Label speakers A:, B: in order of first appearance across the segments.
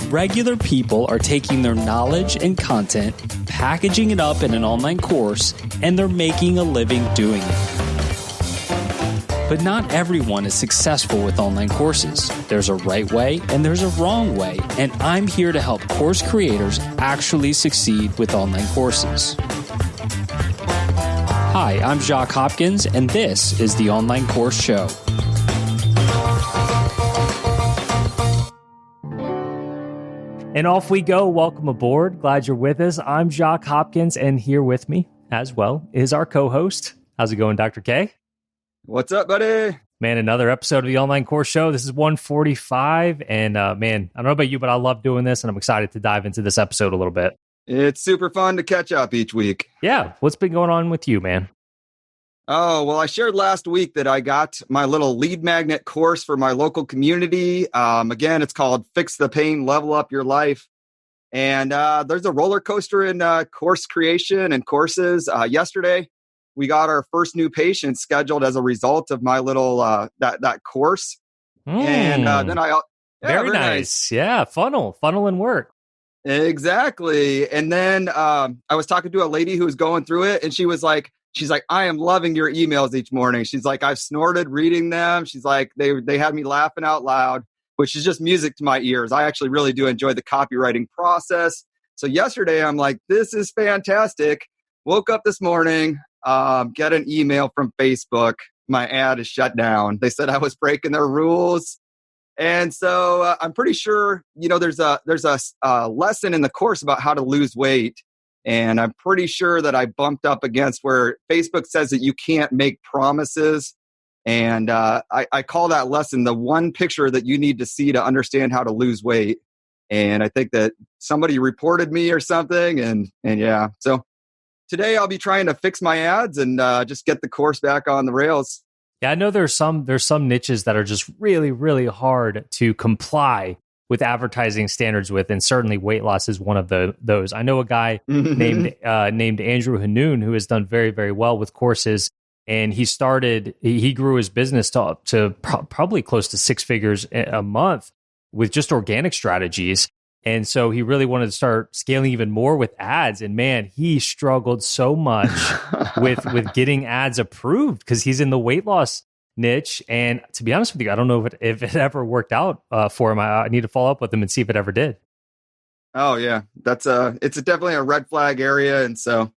A: Regular people are taking their knowledge and content, packaging it up in an online course, and they're making a living doing it. But not everyone is successful with online courses. There's a right way and there's a wrong way, and I'm here to help course creators actually succeed with online courses. Hi, I'm Jacques Hopkins, and this is the Online Course Show. And off we go. Welcome aboard. Glad you're with us. I'm Jacques Hopkins, and here with me as well is our co-host. How's it going, Dr. K?
B: What's up, buddy?
A: Man, another episode of the Online Course Show. This is 145, and man, I don't know about you, but I love doing this, and I'm excited to dive into this episode a little bit.
B: It's super fun to catch up each week.
A: Yeah. What's been going on with you, man?
B: Oh, well, I shared last week that I got my little lead magnet course for my local community. Again, it's called Fix the Pain, Level Up Your Life. And there's a roller coaster in course creation and courses. Yesterday, we got our first new patient scheduled as a result of my little that course. And then
A: very nice. Yeah, funnel and work.
B: Exactly. And then I was talking to a lady who was going through it, and she's like, I am loving your emails each morning. She's like, I've snorted reading them. She's like, they had me laughing out loud, which is just music to my ears. I actually really do enjoy the copywriting process. So yesterday, I'm like, this is fantastic. Woke up this morning, get an email from Facebook. My ad is shut down. They said I was breaking their rules. And so I'm pretty sure, there's a lesson in the course about how to lose weight. And I'm pretty sure that I bumped up against where Facebook says that you can't make promises. And I call that lesson the one picture that you need to see to understand how to lose weight. And I think that somebody reported me or something. And yeah, so today I'll be trying to fix my ads and just get the course back on the rails.
A: Yeah, I know there's some niches that are just really, really hard to comply with advertising standards with, and certainly weight loss is one of those. I know a guy named Andrew Hanoun who has done very, very well with courses, and he grew his business to probably close to six figures a month with just organic strategies. And so he really wanted to start scaling even more with ads. And man, he struggled so much with getting ads approved because he's in the weight loss niche. And to be honest with you, I don't know if it ever worked out for him. I need to follow up with him and see if it ever did.
B: Oh yeah, it's definitely a red flag area. And so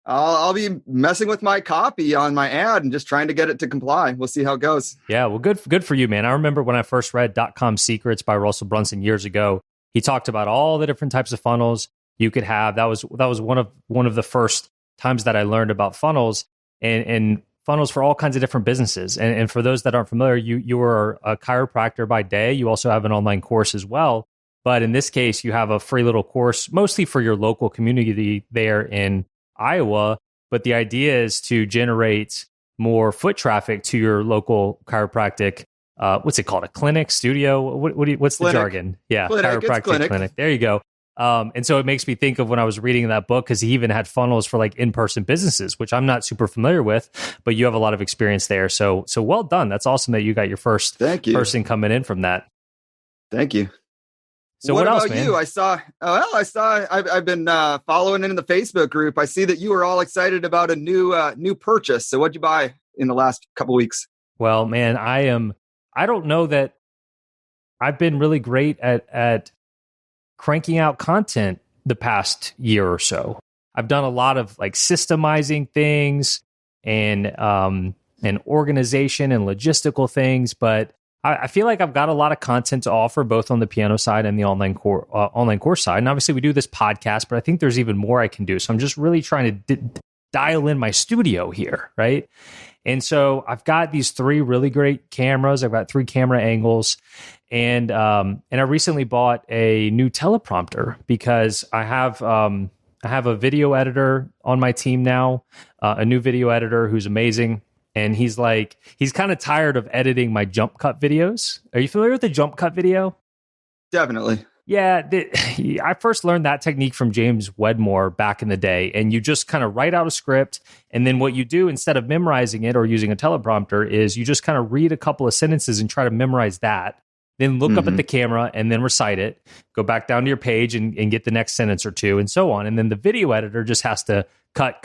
B: I'll be messing with my copy on my ad and just trying to get it to comply. We'll see how it goes.
A: Yeah, well, good for you, man. I remember when I first read .com Secrets by Russell Brunson years ago. He talked about all the different types of funnels you could have. That was one of the first times that I learned about funnels and funnels for all kinds of different businesses. And for those that aren't familiar, you are a chiropractor by day. You also have an online course as well. But in this case, you have a free little course, mostly for your local community there in Iowa. But the idea is to generate more foot traffic to your local chiropractic. What's it called? A clinic, studio? What's the jargon? Yeah, chiropractic clinic. There you go. And so it makes me think of when I was reading that book, because he even had funnels for like in-person businesses, which I'm not super familiar with, but you have a lot of experience there. So well done. That's awesome that you got your first person coming in from that.
B: Thank you.
A: So
B: what
A: else,
B: about
A: man?
B: you? I've been following in the Facebook group. I see that you were all excited about a new purchase. So what'd you buy in the last couple weeks?
A: Well, man, I don't know that I've been really great at cranking out content the past year or so. I've done a lot of like systemizing things and organization and logistical things, but I feel like I've got a lot of content to offer both on the piano side and the online course side. And obviously we do this podcast, but I think there's even more I can do. So I'm just really trying to dial in my studio here, right? And so I've got these three really great cameras. I've got 3 camera angles, and I recently bought a new teleprompter because I have a video editor on my team now, a new video editor who's amazing, and he's kind of tired of editing my jump cut videos. Are you familiar with the jump cut video?
B: Definitely.
A: Yeah, I first learned that technique from James Wedmore back in the day. And you just kind of write out a script. And then what you do instead of memorizing it or using a teleprompter is you just kind of read a couple of sentences and try to memorize that. then look up at the camera and then recite it, go back down to your page and get the next sentence or two and so on. And then the video editor just has to cut.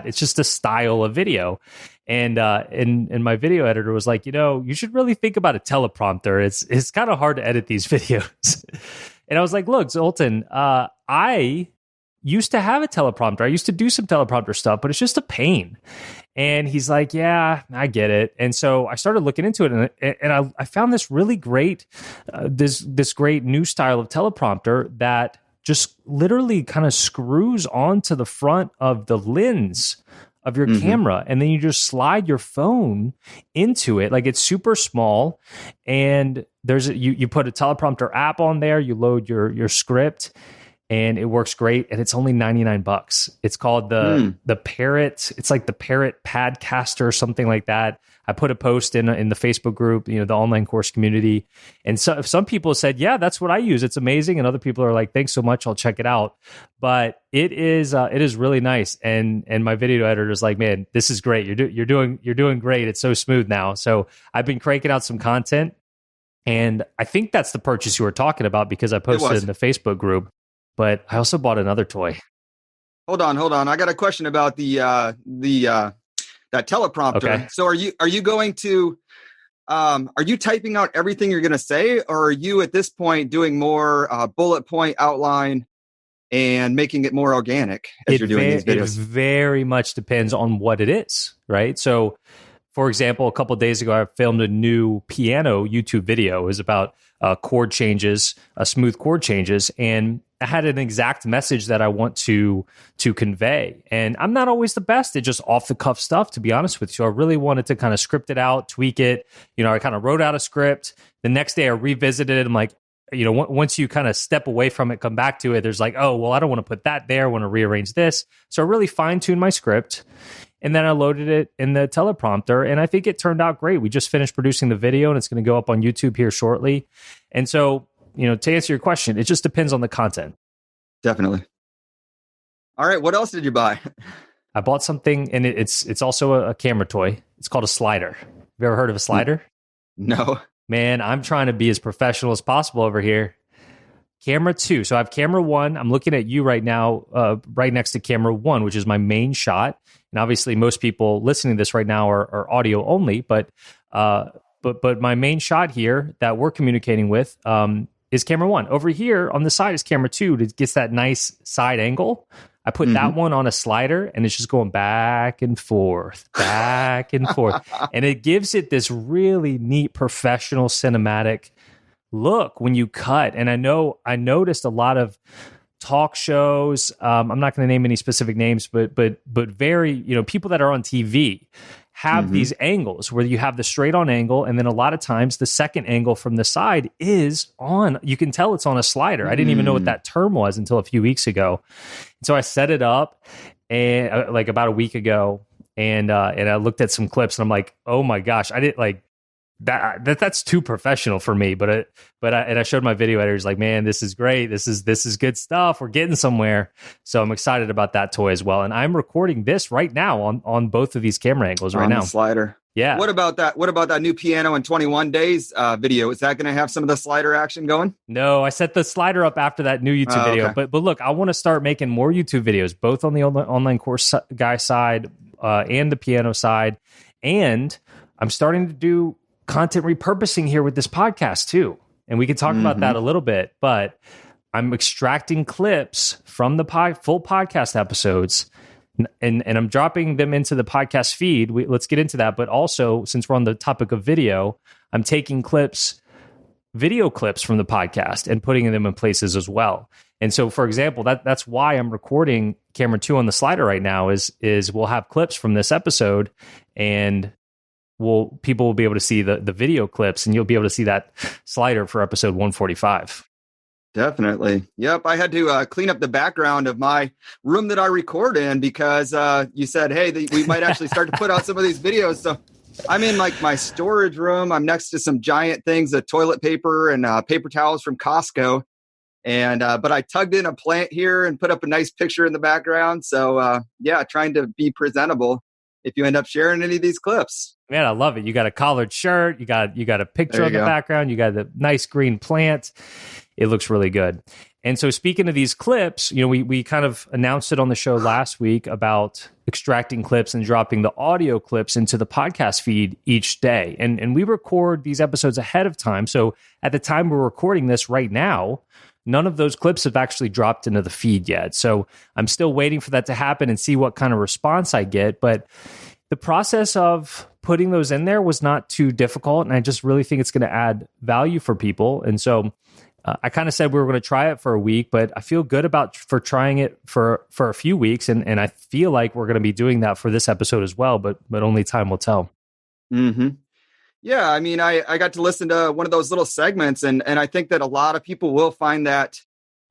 A: It's just a style of video. And my video editor was like, you should really think about a teleprompter. It's kind of hard to edit these videos. And I was like, look, Zoltan, I used to have a teleprompter. I used to do some teleprompter stuff, but it's just a pain. And he's like, yeah, I get it. And so I started looking into it, and I found this really great, this great new style of teleprompter that just literally kind of screws onto the front of the lens of your camera, and then you just slide your phone into it. Like, it's super small, and you put a teleprompter app on there, you load your script, and it works great. And it's only $99. It's called the Parrot. It's like the Parrot Padcaster or something like that. I put a post in the Facebook group, the online course community. And so some people said, yeah, that's what I use. It's amazing. And other people are like, thanks so much. I'll check it out. But it is really nice. And my video editor is like, man, this is great. You're doing great. It's so smooth now. So I've been cranking out some content. And I think that's the purchase you were talking about, because I posted it in the Facebook group. But I also bought another toy.
B: Hold on. I got a question about that teleprompter.
A: Okay.
B: So are you going to are you typing out everything you're going to say, or are you at this point doing more bullet point outline and making it more organic as you're doing these videos?
A: It very much depends on what it is, right? So, for example, a couple of days ago, I filmed a new piano YouTube video. It was about chord changes, smooth chord changes, and I had an exact message that I want to convey. And I'm not always the best at just off the cuff stuff, to be honest with you. I really wanted to kind of script it out, tweak it. I kind of wrote out a script. The next day I revisited it. I'm like, once you kind of step away from it, come back to it, there's like, oh, well, I don't want to put that there. I want to rearrange this. So I really fine-tuned my script. And then I loaded it in the teleprompter, and I think it turned out great. We just finished producing the video, and it's going to go up on YouTube here shortly. And so, to answer your question, it just depends on the content.
B: Definitely. All right. What else did you buy?
A: I bought something, and it's also a camera toy. It's called a slider. Have you ever heard of a slider?
B: No.
A: Man, I'm trying to be as professional as possible over here. Camera 2. So I have camera 1. I'm looking at you right now, right next to camera 1, which is my main shot. And obviously, most people listening to this right now are audio only, but my main shot here that we're communicating with is camera 1. Over here on the side is camera 2. It gets that nice side angle. I put that one on a slider, and it's just going back and forth. And it gives it this really neat professional cinematic look when you cut. And I noticed a lot of talk shows. I'm not going to name any specific names, but very, people that are on TV have these angles where you have the straight on angle, and then a lot of times the second angle from the side is on. You can tell it's on a slider. I didn't even know what that term was until a few weeks ago. So I set it up and like about a week ago, and I looked at some clips, and I'm like, oh my gosh, I didn't like. That's too professional for me, but I showed my video editor. He's like, man, this is great. This is good stuff. We're getting somewhere. So I'm excited about that toy as well. And I'm recording this right now on both of these camera angles right now.
B: The slider.
A: Yeah.
B: What about that new piano in 21 days video? Is that going to have some of the slider action going?
A: No, I set the slider up after that new YouTube video. Okay. But look, I want to start making more YouTube videos, both on the online course guy side and the piano side. And I'm starting to do content repurposing here with this podcast too. And we can talk about that a little bit, but I'm extracting clips from the full podcast episodes and I'm dropping them into the podcast feed. Let's get into that. But also, since we're on the topic of video, I'm taking video clips from the podcast and putting them in places as well. And so, for example, that's why I'm recording camera 2 on the slider right now is we'll have clips from this episode, and people will be able to see the video clips, and you'll be able to see that slider for episode 145.
B: Definitely. Yep. I had to clean up the background of my room that I record in because you said, hey, we might actually start to put out some of these videos. So I'm in like my storage room. I'm next to some giant things of toilet paper and paper towels from Costco. And but I tugged in a plant here and put up a nice picture in the background. So trying to be presentable if you end up sharing any of these clips.
A: Man, I love it. You got a collared shirt. You got a picture
B: There
A: on
B: you
A: the
B: go.
A: background. You got the nice green plant. It looks really good. And so speaking of these clips, we kind of announced it on the show last week about extracting clips and dropping the audio clips into the podcast feed each day. And we record these episodes ahead of time. So at the time we're recording this right now, none of those clips have actually dropped into the feed yet. So I'm still waiting for that to happen and see what kind of response I get. But the process of putting those in there was not too difficult. And I just really think it's going to add value for people. And so I kind of said we were going to try it for a week, but I feel good for trying it for a few weeks. And I feel like we're going to be doing that for this episode as well, but only time will tell.
B: Mm-hmm. Yeah. I mean, I got to listen to one of those little segments, and I think that a lot of people will find that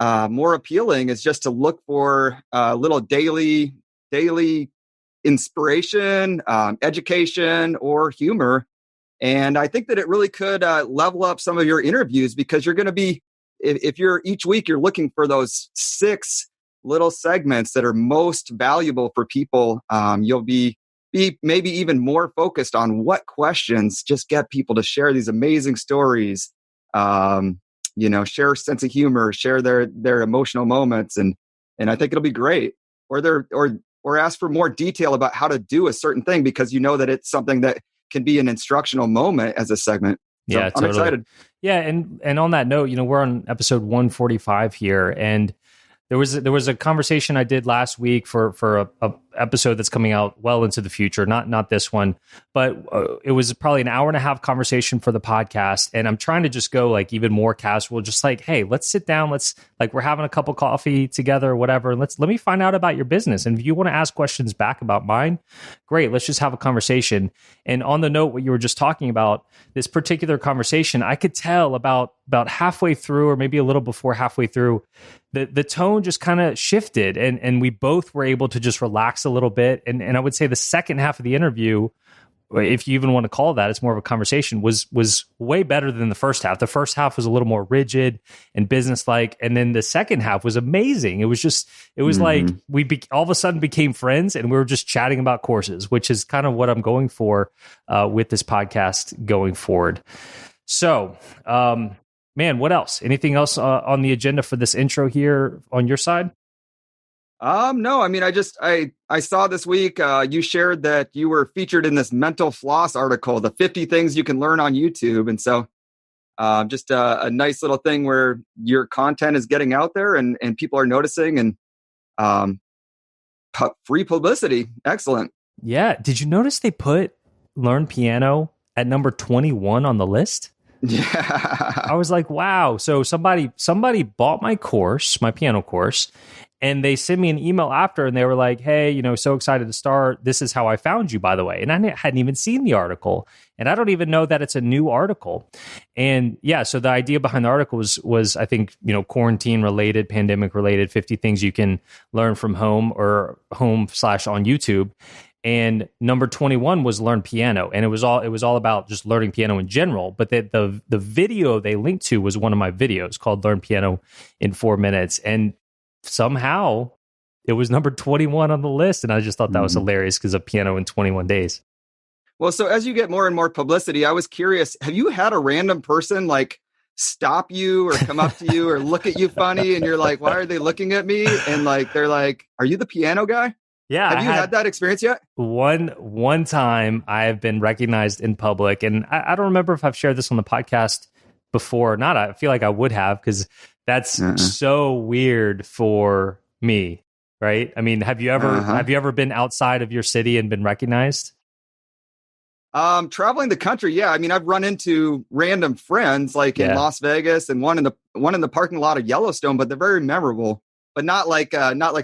B: more appealing, is just to look for little daily inspiration, education, or humor. And I think that it really could level up some of your interviews, because you're going to be, if you're each week, you're looking for those 6 little segments that are most valuable for people. You'll be maybe even more focused on what questions just get people to share these amazing stories, share a sense of humor, share their emotional moments. And I think it'll be great. Or ask for more detail about how to do a certain thing, because you know that it's something that can be an instructional moment as a segment. So
A: Yeah,
B: I'm
A: totally.
B: excited.
A: Yeah, and on that note, we're on episode 145 here, and there was a conversation I did last week for a episode that's coming out well into the future, not this one, but it was probably an hour and a half conversation for the podcast, and I'm trying to just go like even more casual, just like, hey, let's sit down, let's like we're having a cup of coffee together or whatever, and let me find out about your business, and if you want to ask questions back about mine, great, let's just have a conversation. And on the note, what you were just talking about, this particular conversation, I could tell about halfway through, or maybe a little before halfway through, the tone just kind of shifted, and we both were able to just relax a little bit. And I would say the second half of the interview, if you even want to call that, it's more of a conversation, was way better than the first half. The first half was a little more rigid and businesslike, and then the second half was amazing. It was like we all of a sudden became friends, and we were just chatting about courses, which is kind of what I'm going for with this podcast going forward. So, man, what else? Anything else on the agenda for this intro here on your side?
B: No, I mean, I saw this week you shared that you were featured in this mental floss article, the 50 things you can learn on YouTube. And so just a nice little thing where your content is getting out there and people are noticing, and free publicity. Excellent.
A: Yeah. Did you notice they put Learn Piano at number 21 on the list?
B: Yeah.
A: I was like, wow. So somebody bought my course, my piano course, and they sent me an email after, and they were like, hey, so excited to start. This is how I found you, by the way. And I hadn't even seen the article, and I don't even know that it's a new article. And yeah, so the idea behind the article was I think, quarantine related, pandemic related, 50 things you can learn from home or home/ on YouTube. And number 21 was Learn Piano, and it was all about just learning piano in general. But the video they linked to was one of my videos called Learn Piano in 4 minutes, and somehow it was number 21 on the list, and I just thought that was hilarious because of piano in 21 days.
B: Well, so as you get more and more publicity, I was curious, have you had a random person like stop you or come up to you or look at you funny, and you're like, why are they looking at me? And like they're like, are you the piano guy?
A: Yeah.
B: Have you had that experience yet?
A: One time I have been recognized in public, and I don't remember if I've shared this on the podcast before or not. I feel like I would have, because that's so weird for me, right? I mean, have you ever been outside of your city and been recognized?
B: Traveling the country, yeah. I mean, I've run into random friends like in Las Vegas, and one in the parking lot of Yellowstone, but they're very memorable. But not like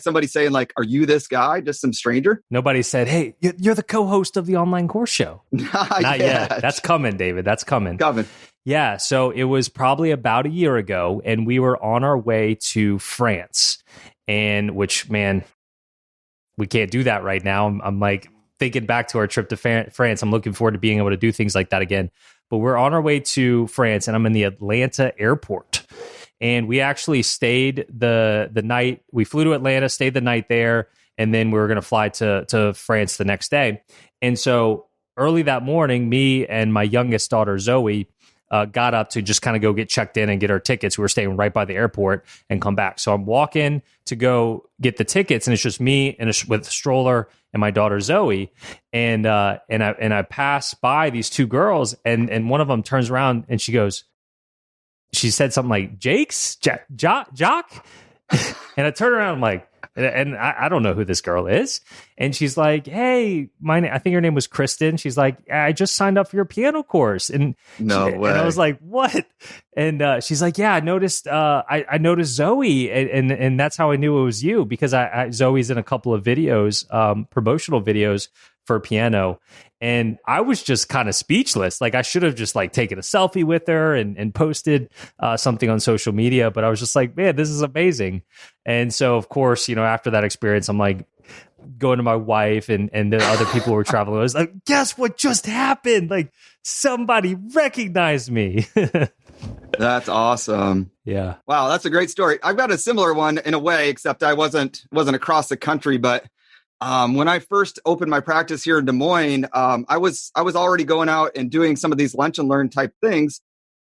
B: somebody saying like, "Are you this guy?" Just some stranger.
A: Nobody said, "Hey, you're the co-host of the online course show." Not yet. That's coming, David. That's coming. Yeah. So it was probably about a year ago, and we were on our way to France, and which, man, we can't do that right now. I'm like thinking back to our trip to France. I'm looking forward to being able to do things like that again. But we're on our way to France, and I'm in the Atlanta airport. And we actually stayed the night. We flew to Atlanta, stayed the night there, and then we were going to fly to France the next day. And so early that morning, me and my youngest daughter, Zoe, got up to just kind of go get checked in and get our tickets. We were staying right by the airport and come back. So I'm walking to go get the tickets, and it's just me and with a stroller and my daughter Zoe. And I pass by these two girls, and one of them turns around and she said something like, "Jake's Jock," and I turn around, I'm like, and I don't know who this girl is. And she's like, "Hey, I think her name was Kristen." She's like, "I just signed up for your piano course." And
B: no way.
A: And I was like, "What?" And she's like, "Yeah, I noticed. I noticed Zoe, and that's how I knew it was you, because Zoe's in a couple of videos, promotional videos for piano." And I was just kind of speechless. Like, I should have just like taken a selfie with her and posted something on social media. But I was just like, man, this is amazing. And so, of course, after that experience, I'm like going to my wife and the other people who were traveling. I was like, guess what just happened? Like, somebody recognized me.
B: That's awesome.
A: Yeah.
B: Wow, that's a great story. I've got a similar one in a way, except I wasn't across the country, but when I first opened my practice here in Des Moines, I was already going out and doing some of these lunch and learn type things.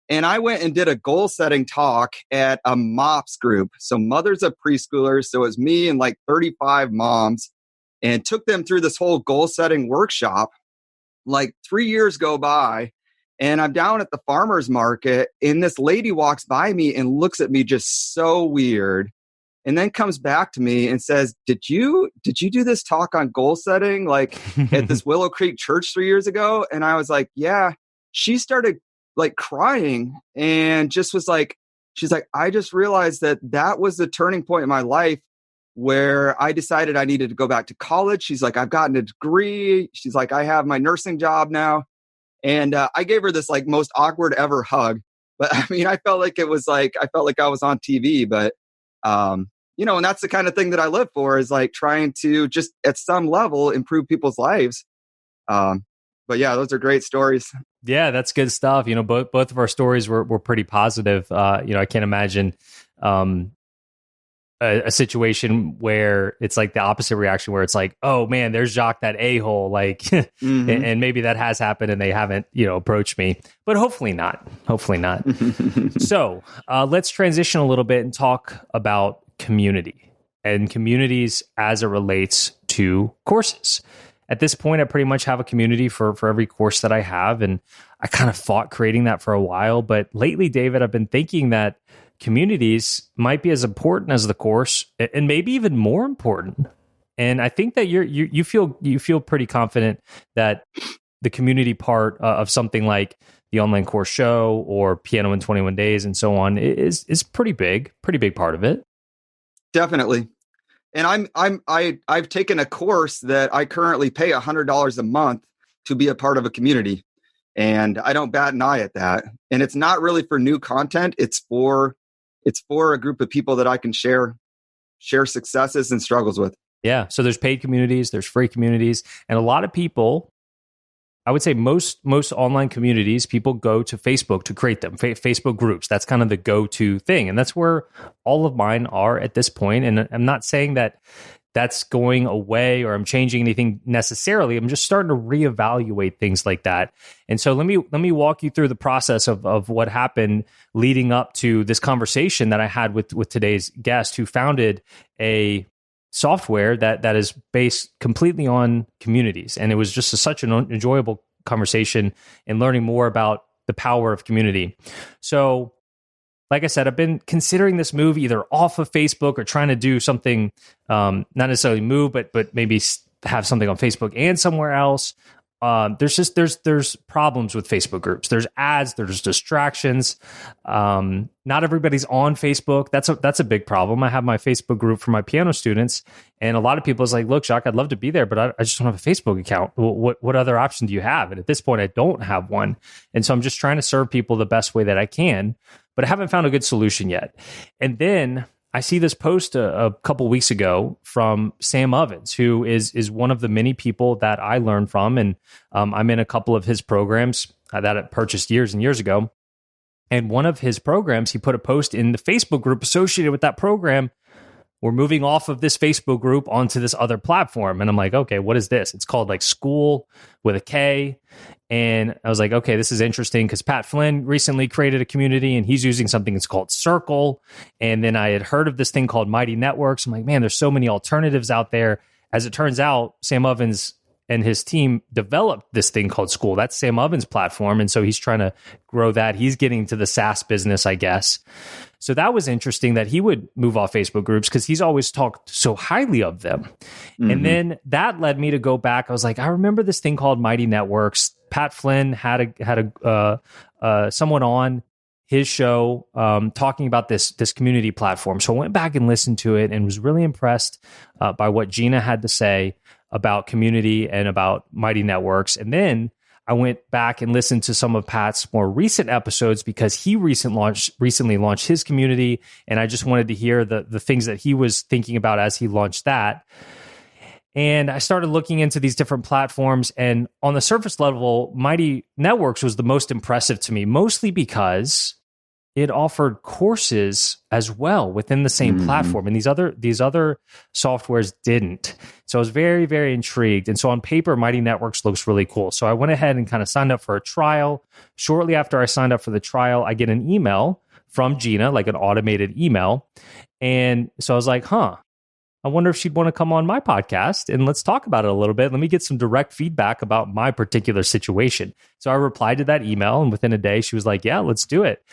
B: And I went and did a goal setting talk at a MOPS group. So mothers of preschoolers. So it was me and like 35 moms, and took them through this whole goal setting workshop. Like 3 years go by, and I'm down at the farmer's market, and this lady walks by me and looks at me just so weird. And then comes back to me and says, did you do this talk on goal setting like at this Willow Creek church 3 years ago? And I was like, yeah. She started like crying and just was like, she's like, I just realized that was the turning point in my life where I decided I needed to go back to college. She's like, I've gotten a degree. She's like, I have my nursing job now. And I gave her this like most awkward ever hug. But I mean, I felt like I was on TV, but and that's the kind of thing that I live for, is like trying to just at some level improve people's lives. But yeah, those are great stories.
A: Yeah, that's good stuff. Both of our stories were pretty positive. I can't imagine a situation where it's like the opposite reaction, where it's like, oh man, there's Jacques, that a-hole, like, mm-hmm. and maybe that has happened and they haven't, approached me, but hopefully not. So let's transition a little bit and talk about community and communities as it relates to courses. At this point, I pretty much have a community for every course that I have. And I kind of fought creating that for a while. But lately, David, I've been thinking that communities might be as important as the course, and maybe even more important. And I think that you feel pretty confident that the community part of something like the online course show or Piano in 21 Days and so on is pretty big part of it.
B: Definitely. And I've taken a course that I currently pay $100 a month to be a part of a community. And I don't bat an eye at that. And it's not really for new content. It's for a group of people that I can share successes and struggles with.
A: Yeah. So there's paid communities, there's free communities, and a lot of people, I would say most online communities, people go to Facebook to create them, Facebook groups. That's kind of the go-to thing. And that's where all of mine are at this point. And I'm not saying that that's going away or I'm changing anything necessarily. I'm just starting to reevaluate things like that. And so let me walk you through the process of what happened leading up to this conversation that I had with today's guest, who founded a software that is based completely on communities. And it was just such an enjoyable conversation and learning more about the power of community. So, like I said, I've been considering this move either off of Facebook or trying to do something, not necessarily move, but maybe have something on Facebook and somewhere else. There's problems with Facebook groups. There's ads, there's distractions. Not everybody's on Facebook. That's a big problem. I have my Facebook group for my piano students, and a lot of people is like, look, Jacques, I'd love to be there, but I just don't have a Facebook account. What other option do you have? And at this point, I don't have one. And so I'm just trying to serve people the best way that I can, but I haven't found a good solution yet. And then I see this post a couple weeks ago from Sam Ovens, who is one of the many people that I learned from. And I'm in a couple of his programs that I purchased years and years ago. And one of his programs, he put a post in the Facebook group associated with that program we're moving off of this Facebook group onto this other platform. And I'm like, okay, what is this? It's called like School with a K. And I was like, okay, this is interesting because Pat Flynn recently created a community and he's using something that's called Circle. And then I had heard of this thing called Mighty Networks. I'm like, man, there's so many alternatives out there. As it turns out, Sam Ovens and his team developed this thing called School. That's Sam Ovens' platform. And so he's trying to grow that. He's getting to the SaaS business, I guess. So that was interesting that he would move off Facebook groups because he's always talked so highly of them. Mm-hmm. And then that led me to go back. I was like, I remember this thing called Mighty Networks. Pat Flynn had someone on his show talking about this community platform. So I went back and listened to it and was really impressed by what Gina had to say about community and about Mighty Networks. And then I went back and listened to some of Pat's more recent episodes because he recently launched his community. And I just wanted to hear the things that he was thinking about as he launched that. And I started looking into these different platforms. And on the surface level, Mighty Networks was the most impressive to me, mostly because it offered courses as well within the same platform. And these other softwares didn't. So I was very, very intrigued. And so on paper, Mighty Networks looks really cool. So I went ahead and kind of signed up for a trial. Shortly after I signed up for the trial, I get an email from Gina, like an automated email. And so I was like, I wonder if she'd want to come on my podcast and let's talk about it a little bit. Let me get some direct feedback about my particular situation. So I replied to that email, and within a day, she was like, yeah, let's do it.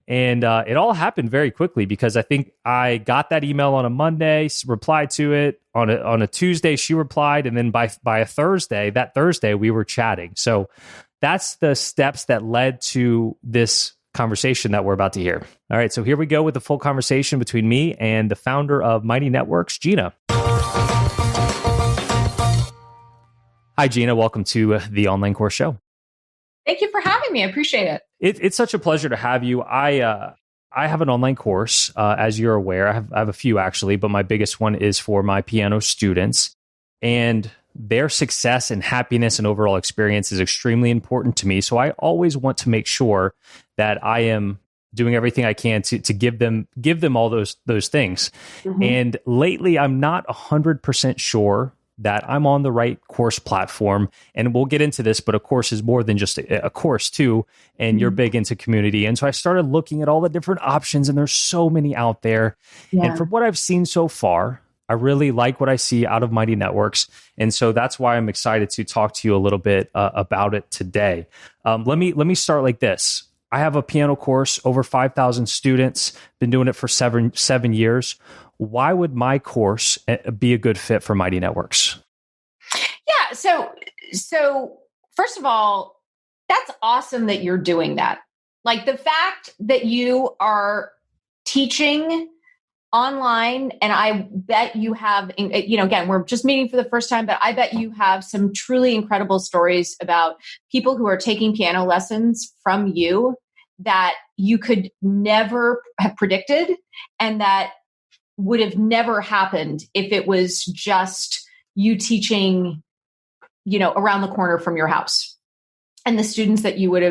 A: And it all happened very quickly because I think I got that email on a Monday, replied to it on a Tuesday. She replied, and then by a Thursday, we were chatting. So that's the steps that led to this conversation that we're about to hear. All right, so here we go with the full conversation between me and the founder of Mighty Networks, Gina. Hi, Gina. Welcome to the Online Course Show.
C: Thank you for having me. I appreciate it.
A: It's such a pleasure to have you. I have an online course, as you're aware. I have a few actually, but my biggest one is for my piano students. And their success and happiness and overall experience is extremely important to me. So I always want to make sure that I am doing everything I can to give them all those things. Mm-hmm. And lately, I'm not 100% sure that I'm on the right course platform. And we'll get into this, but a course is more than just a course too. And you're big into community. And so I started looking at all the different options, and there's so many out there. Yeah. And from what I've seen so far, I really like what I see out of Mighty Networks. And so that's why I'm excited to talk to you a little bit about it today. Let me start like this. I have a piano course, over 5,000 students, been doing it for seven years. Why would my course be a good fit for Mighty Networks?
C: Yeah. So first of all, that's awesome that you're doing that. Like the fact that you are teaching online, and I bet you have, again, we're just meeting for the first time, but I bet you have some truly incredible stories about people who are taking piano lessons from you that you could never have predicted, and that would have never happened if it was just you teaching, around the corner from your house and the students that you would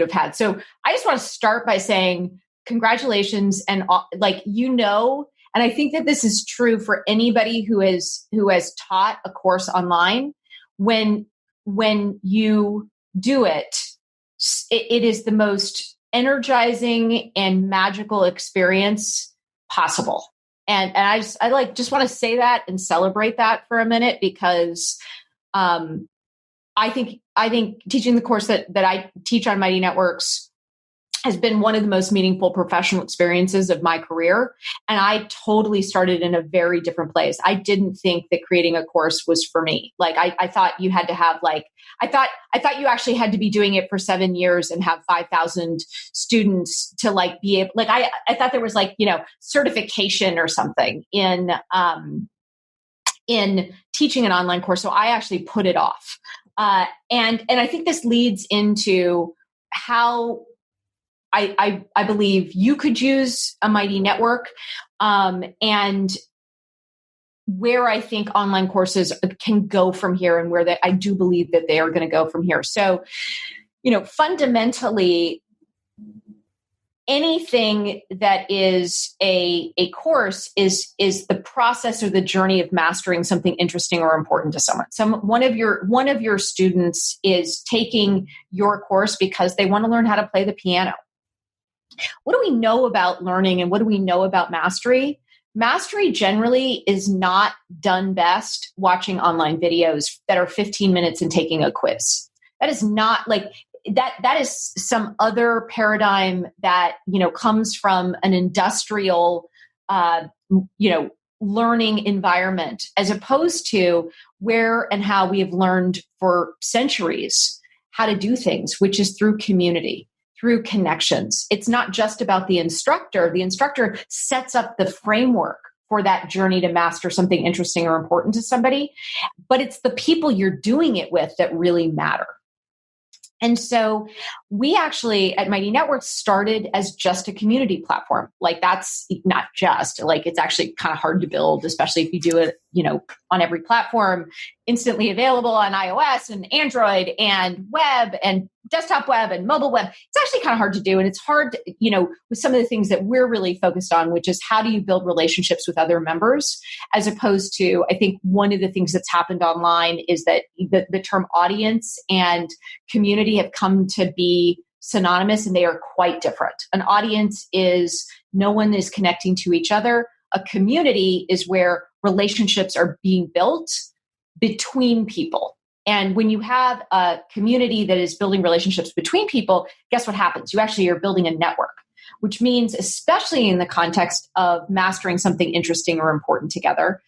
C: have had. So I just want to start by saying congratulations. And and I think that this is true for anybody who has taught a course online. When you do it, it is the most energizing and magical experience possible. And I just want to say that and celebrate that for a minute, because I think teaching the course that I teach on Mighty Networks has been one of the most meaningful professional experiences of my career. And I totally started in a very different place. I didn't think that creating a course was for me. Like I thought you had to have I thought you actually had to be doing it for 7 years and have 5,000 students to be able, I thought there was certification or something in teaching an online course. So I actually put it off. And I think this leads into how I believe you could use a Mighty Network, and where I think online courses can go from here, and where I do believe that they are going to go from here. So, fundamentally, anything that is a course is the process or the journey of mastering something interesting or important to someone. One of your students is taking your course because they want to learn how to play the piano. What do we know about learning and what do we know about mastery? Mastery generally is not done best watching online videos that are 15 minutes and taking a quiz. That is not like that is some other paradigm that, comes from an industrial, learning environment, as opposed to where and how we have learned for centuries how to do things, which is through community, through connections. It's not just about the instructor. The instructor sets up the framework for that journey to master something interesting or important to somebody, but it's the people you're doing it with that really matter. And so we actually at Mighty Networks started as just a community platform. Like that's not just like, it's actually kind of hard to build, especially if you do it, on every platform, instantly available on iOS and Android and web and desktop web and mobile web. It's actually kind of hard to do. And it's hard, with some of the things that we're really focused on, which is how do you build relationships with other members, as opposed to, I think one of the things that's happened online is that the term audience and community have come to be synonymous, and they are quite different. An audience is no one is connecting to each other. A community is where relationships are being built between people. And when you have a community that is building relationships between people, guess what happens? You actually are building a network, which means, especially in the context of mastering something interesting or important together,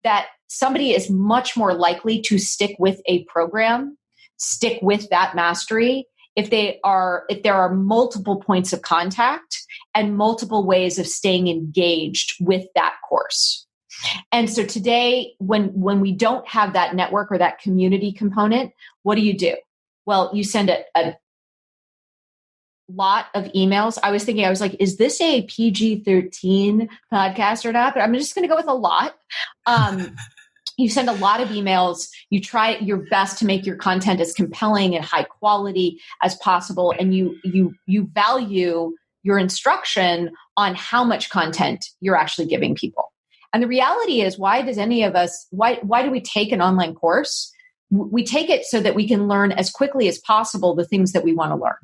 C: that somebody is much more likely to stick with a program, stick with that mastery, if there are multiple points of contact and multiple ways of staying engaged with that course. And so today, when we don't have that network or that community component, what do? Well, you send a lot of emails. I was like, is this a PG-13 podcast or not? But I'm just going to go with a lot. You send a lot of emails. You try your best to make your content as compelling and high quality as possible. And you value your instruction on how much content you're actually giving people. And the reality is, why do we take an online course? We take it so that we can learn as quickly as possible the things that we want to learn,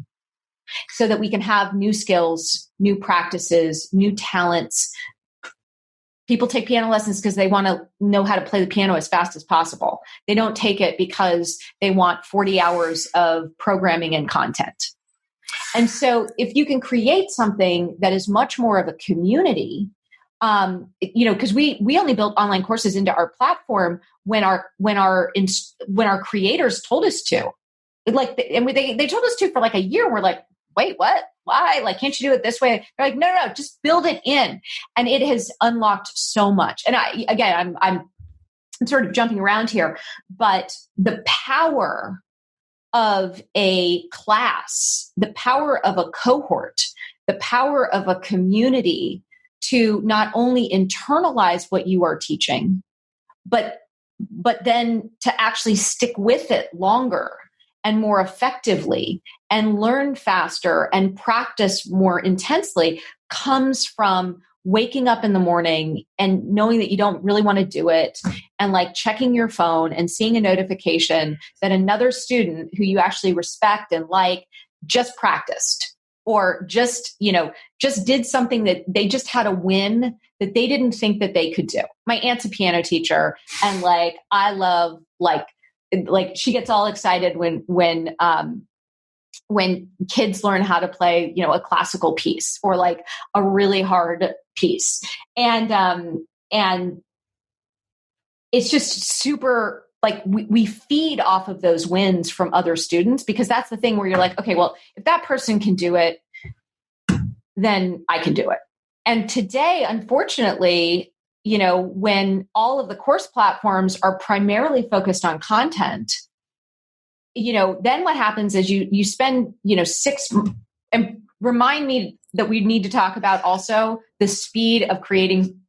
C: so that we can have new skills, new practices, new talents. People take piano lessons because they want to know how to play the piano as fast as possible. They don't take it because they want 40 hours of programming and content. And so if you can create something that is much more of a community, because we only built online courses into our platform when our creators told us to, they told us to for like a year. We're like, wait, what? Why? Like, can't you do it this way? They're like, no, just build it in. And it has unlocked so much. And I'm sort of jumping around here, but the power of a class, the power of a cohort, the power of a community to not only internalize what you are teaching, but then to actually stick with it longer and more effectively and learn faster and practice more intensely, comes from waking up in the morning and knowing that you don't really want to do it, and like checking your phone and seeing a notification that another student who you actually respect and like just practiced, or just did something that they just had a win that they didn't think that they could do. My aunt's a piano teacher, and I love she gets all excited when kids learn how to play, a classical piece or like a really hard piece. And it's just super, we feed off of those wins from other students, because that's the thing where you're like, okay, well, if that person can do it, then I can do it. And today, unfortunately, when all of the course platforms are primarily focused on content, then what happens is you spend, and remind me that we need to talk about also the speed of creating,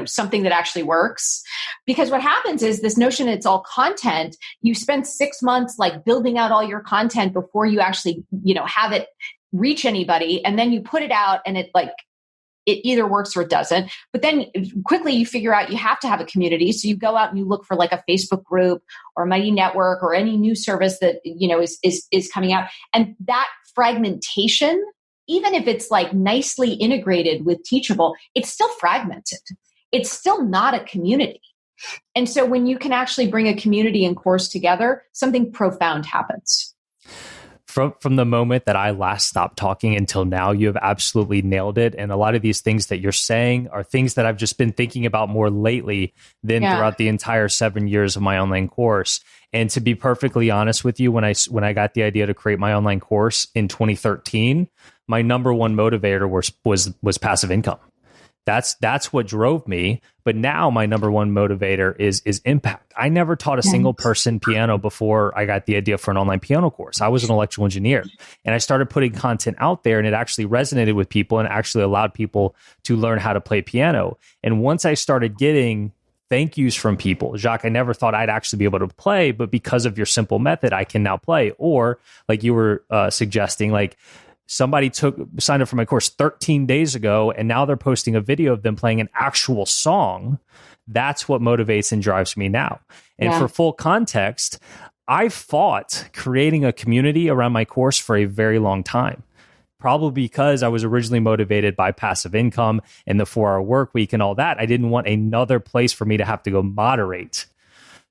C: something that actually works. Because what happens is this notion it's all content. You spend 6 months building out all your content before you actually, have it reach anybody, and then you put it out and it either works or it doesn't. But then quickly you figure out you have to have a community. So you go out and you look for like a Facebook group or a Mighty Network or any new service that, is coming out. And that fragmentation, even if it's like nicely integrated with Teachable, it's still fragmented. It's still not a community. And so when you can actually bring a community and course together, something profound happens.
A: From the moment that I last stopped talking until now, you have absolutely nailed it. And a lot of these things that you're saying are things that I've just been thinking about more lately than throughout the entire 7 years of my online course. And to be perfectly honest with you, when I got the idea to create my online course in 2013, my number one motivator was passive income. That's what drove me. But now my number one motivator is impact. I never taught a single person piano before I got the idea for an online piano course. I was an electrical engineer, and I started putting content out there, and it actually resonated with people and actually allowed people to learn how to play piano. And once I started getting thank yous from people, Jacques, I never thought I'd actually be able to play, but because of your simple method, I can now play. Or like you were suggesting, like, somebody signed up for my course 13 days ago, and now they're posting a video of them playing an actual song. That's what motivates and drives me now. And for full context, I fought creating a community around my course for a very long time, probably because I was originally motivated by passive income and the 4-hour work week and all that. I didn't want another place for me to have to go moderate.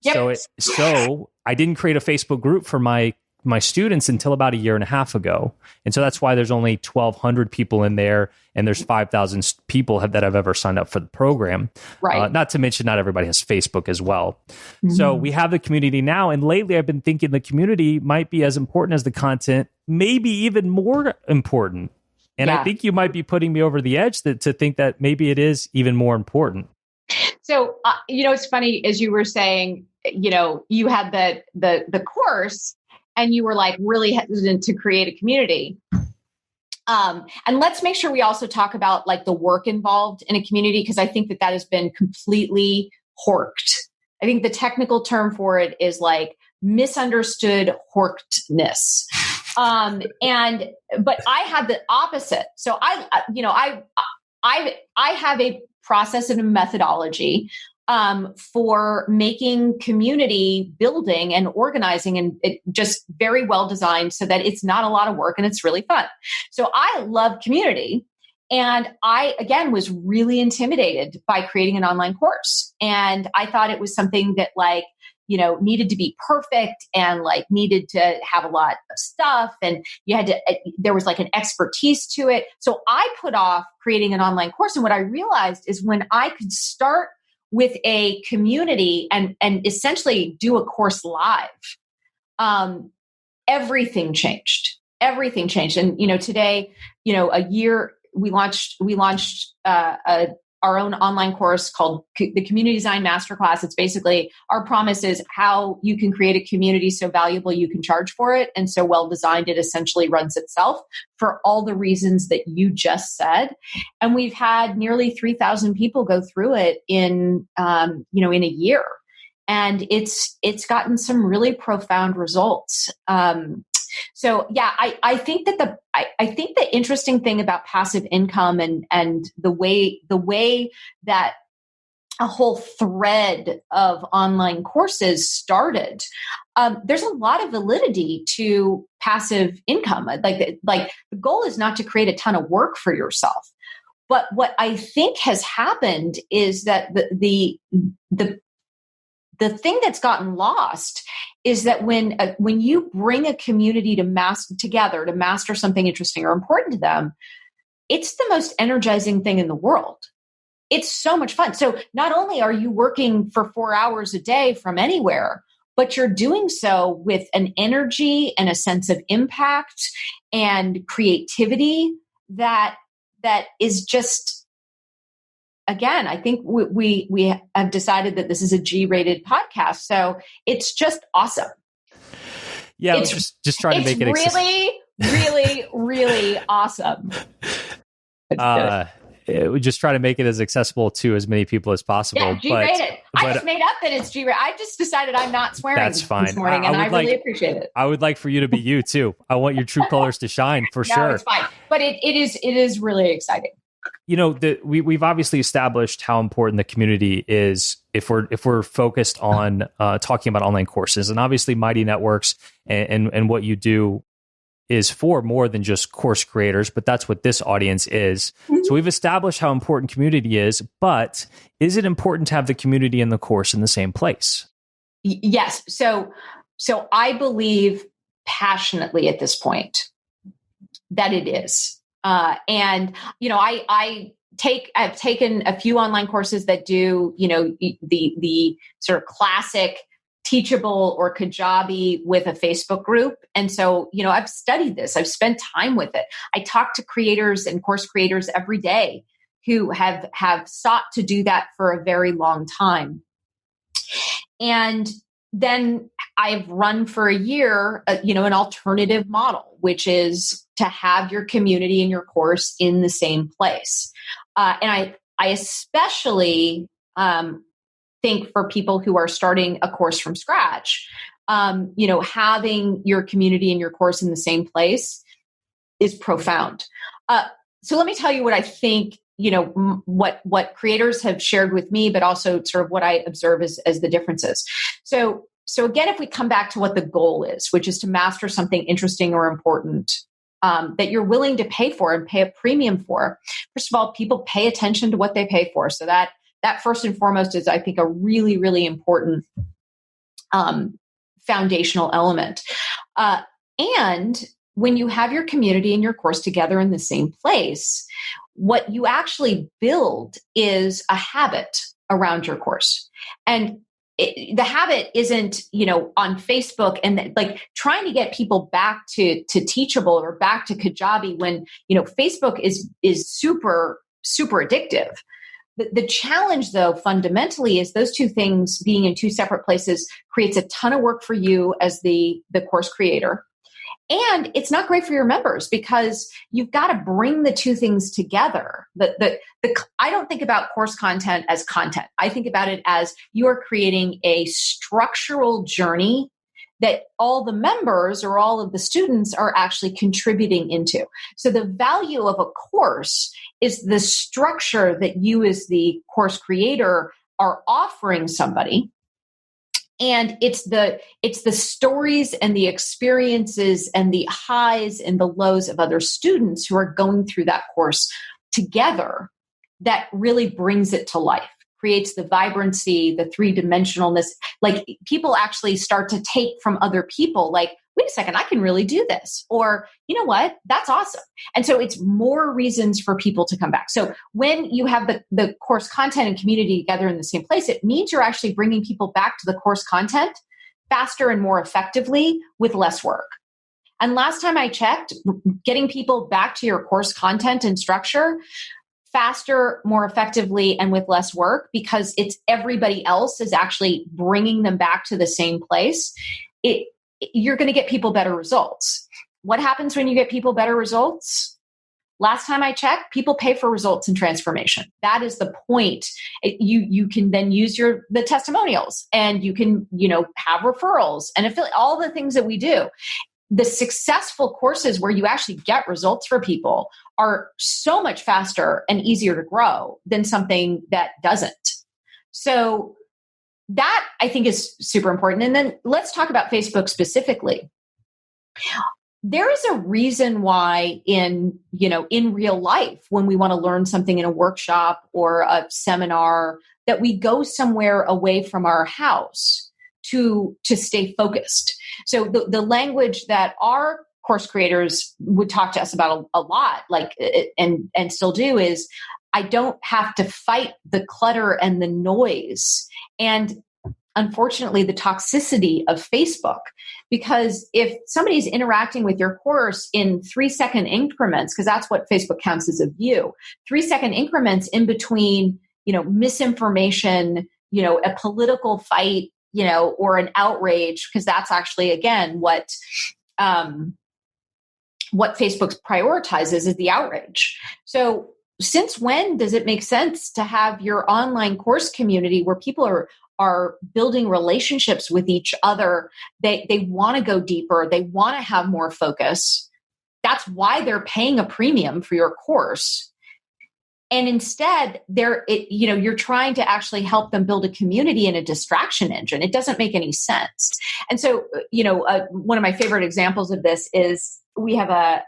A: Yep. So I didn't create a Facebook group for my students until about 1.5 years ago. And so that's why there's only 1,200 people in there, and there's 5,000 people that have ever signed up for the program. Right. Not to mention, not everybody has Facebook as well. Mm-hmm. So we have the community now. And lately I've been thinking the community might be as important as the content, maybe even more important. And I think you might be putting me over the edge to think that maybe it is even more important.
C: So, it's funny, as you were saying, you had the course, and you were like really hesitant to create a community. And let's make sure we also talk about like the work involved in a community, because I think that has been completely horked. I think the technical term for it is like misunderstood horkedness. But I had the opposite. So I have a process and a methodology for making community building and organizing, and it just very well designed so that it's not a lot of work and it's really fun. So I love community. And I, again, was really intimidated by creating an online course. And I thought it was something that needed to be perfect and needed to have a lot of stuff. And there was like an expertise to it. So I put off creating an online course. And what I realized is when I could start with a community and essentially do a course live, everything changed. Everything changed. And, today, a year, we launched our own online course called the Community Design Masterclass. It's basically, our promise is how you can create a community so valuable you can charge for it, and so well designed it essentially runs itself, for all the reasons that you just said. And we've had nearly 3,000 people go through it in a year, and it's gotten some really profound results. So yeah, I think that I think the interesting thing about passive income and the way that a whole thread of online courses started, there's a lot of validity to passive income. Like the goal is not to create a ton of work for yourself, but what I think has happened is that the thing that's gotten lost is that when you bring a community together to master something interesting or important to them, it's the most energizing thing in the world. It's so much fun. So not only are you working for 4 hours a day from anywhere, but you're doing so with an energy and a sense of impact and creativity that is just, again, I think we have decided that this is a G-rated podcast, so it's just awesome.
A: Yeah, it's just trying to make it
C: really, really, really awesome.
A: we just try to make it as accessible to as many people as possible.
C: Yeah, G-rated. I just made up that it's G-rated. I just decided I'm not swearing
A: that's fine.
C: this morning, and I really appreciate it.
A: I would like for you to be you too. I want your true colors to shine for sure.
C: It's fine, but it is really exciting.
A: You know, we've obviously established how important the community is if we're focused on talking about online courses, and obviously Mighty Networks and what you do is for more than just course creators, but that's what this audience is. Mm-hmm. So we've established how important community is, but is it important to have the community and the course in the same place?
C: Yes. So I believe passionately at this point that it is. And, you know, I've taken a few online courses that do, you know, the sort of classic Teachable or Kajabi with a Facebook group. And so, you know, I've studied this. I've spent time with it. I talk to creators and course creators every day who have sought to do that for a very long time. And then I've run for a year, you know, an alternative model, which is to have your community and your course in the same place. And I especially think for people who are starting a course from scratch, you know, having your community and your course in the same place is profound. So let me tell you what I think, you know, what creators have shared with me, but also sort of what I observe as the differences. So again, if we come back to what the goal is, which is to master something interesting or important, that you're willing to pay for and pay a premium for. First of all, people pay attention to what they pay for. So that first and foremost is, I think, a really, really important foundational element. And when you have your community and your course together in the same place, what you actually build is a habit around your course. And the habit isn't, you know, on Facebook and like trying to get people back to Teachable or back to Kajabi when, you know, Facebook is super, super addictive. The challenge, though, fundamentally is those two things being in two separate places creates a ton of work for you as the course creator. And it's not great for your members because you've got to bring the two things together. I don't think about course content as content. I think about it as you are creating a structural journey that all the members or all of the students are actually contributing into. So the value of a course is the structure that you as the course creator are offering somebody. And it's the stories and the experiences and the highs and the lows of other students who are going through that course together that really brings it to life, creates the vibrancy, the three-dimensionalness. Like people actually start to take from other people, like, wait a second, I can really do this. Or, you know what, that's awesome. And so it's more reasons for people to come back. So when you have the course content and community together in the same place, it means you're actually bringing people back to the course content faster and more effectively with less work. And last time I checked, getting people back to your course content and structure faster, more effectively, and with less work, because it's everybody else is actually bringing them back to the same place. You're going to get people better results. What happens when you get people better results? Last time I checked, people pay for results and transformation. That is the point. You can then use the testimonials, and you can, you know, have referrals and affiliate, all the things that we do. The successful courses where you actually get results for people are so much faster and easier to grow than something that doesn't. So that, I think, is super important. And then let's talk about Facebook specifically. There is a reason why in real life, when we want to learn something in a workshop or a seminar, that we go somewhere away from our house to stay focused. So the language that our course creators would talk to us about a lot, like, and still do, is I don't have to fight the clutter and the noise. And unfortunately, the toxicity of Facebook, because if somebody's interacting with your course in 3-second increments, because that's what Facebook counts as a view, 3-second increments in between, you know, misinformation, you know, a political fight, you know, or an outrage, because that's actually, again, what Facebook prioritizes is the outrage. So since when does it make sense to have your online course community where people are building relationships with each other? They want to go deeper. They want to have more focus. That's why they're paying a premium for your course. And instead, you're trying to actually help them build a community and a distraction engine. It doesn't make any sense. And so, one of my favorite examples of this is we have a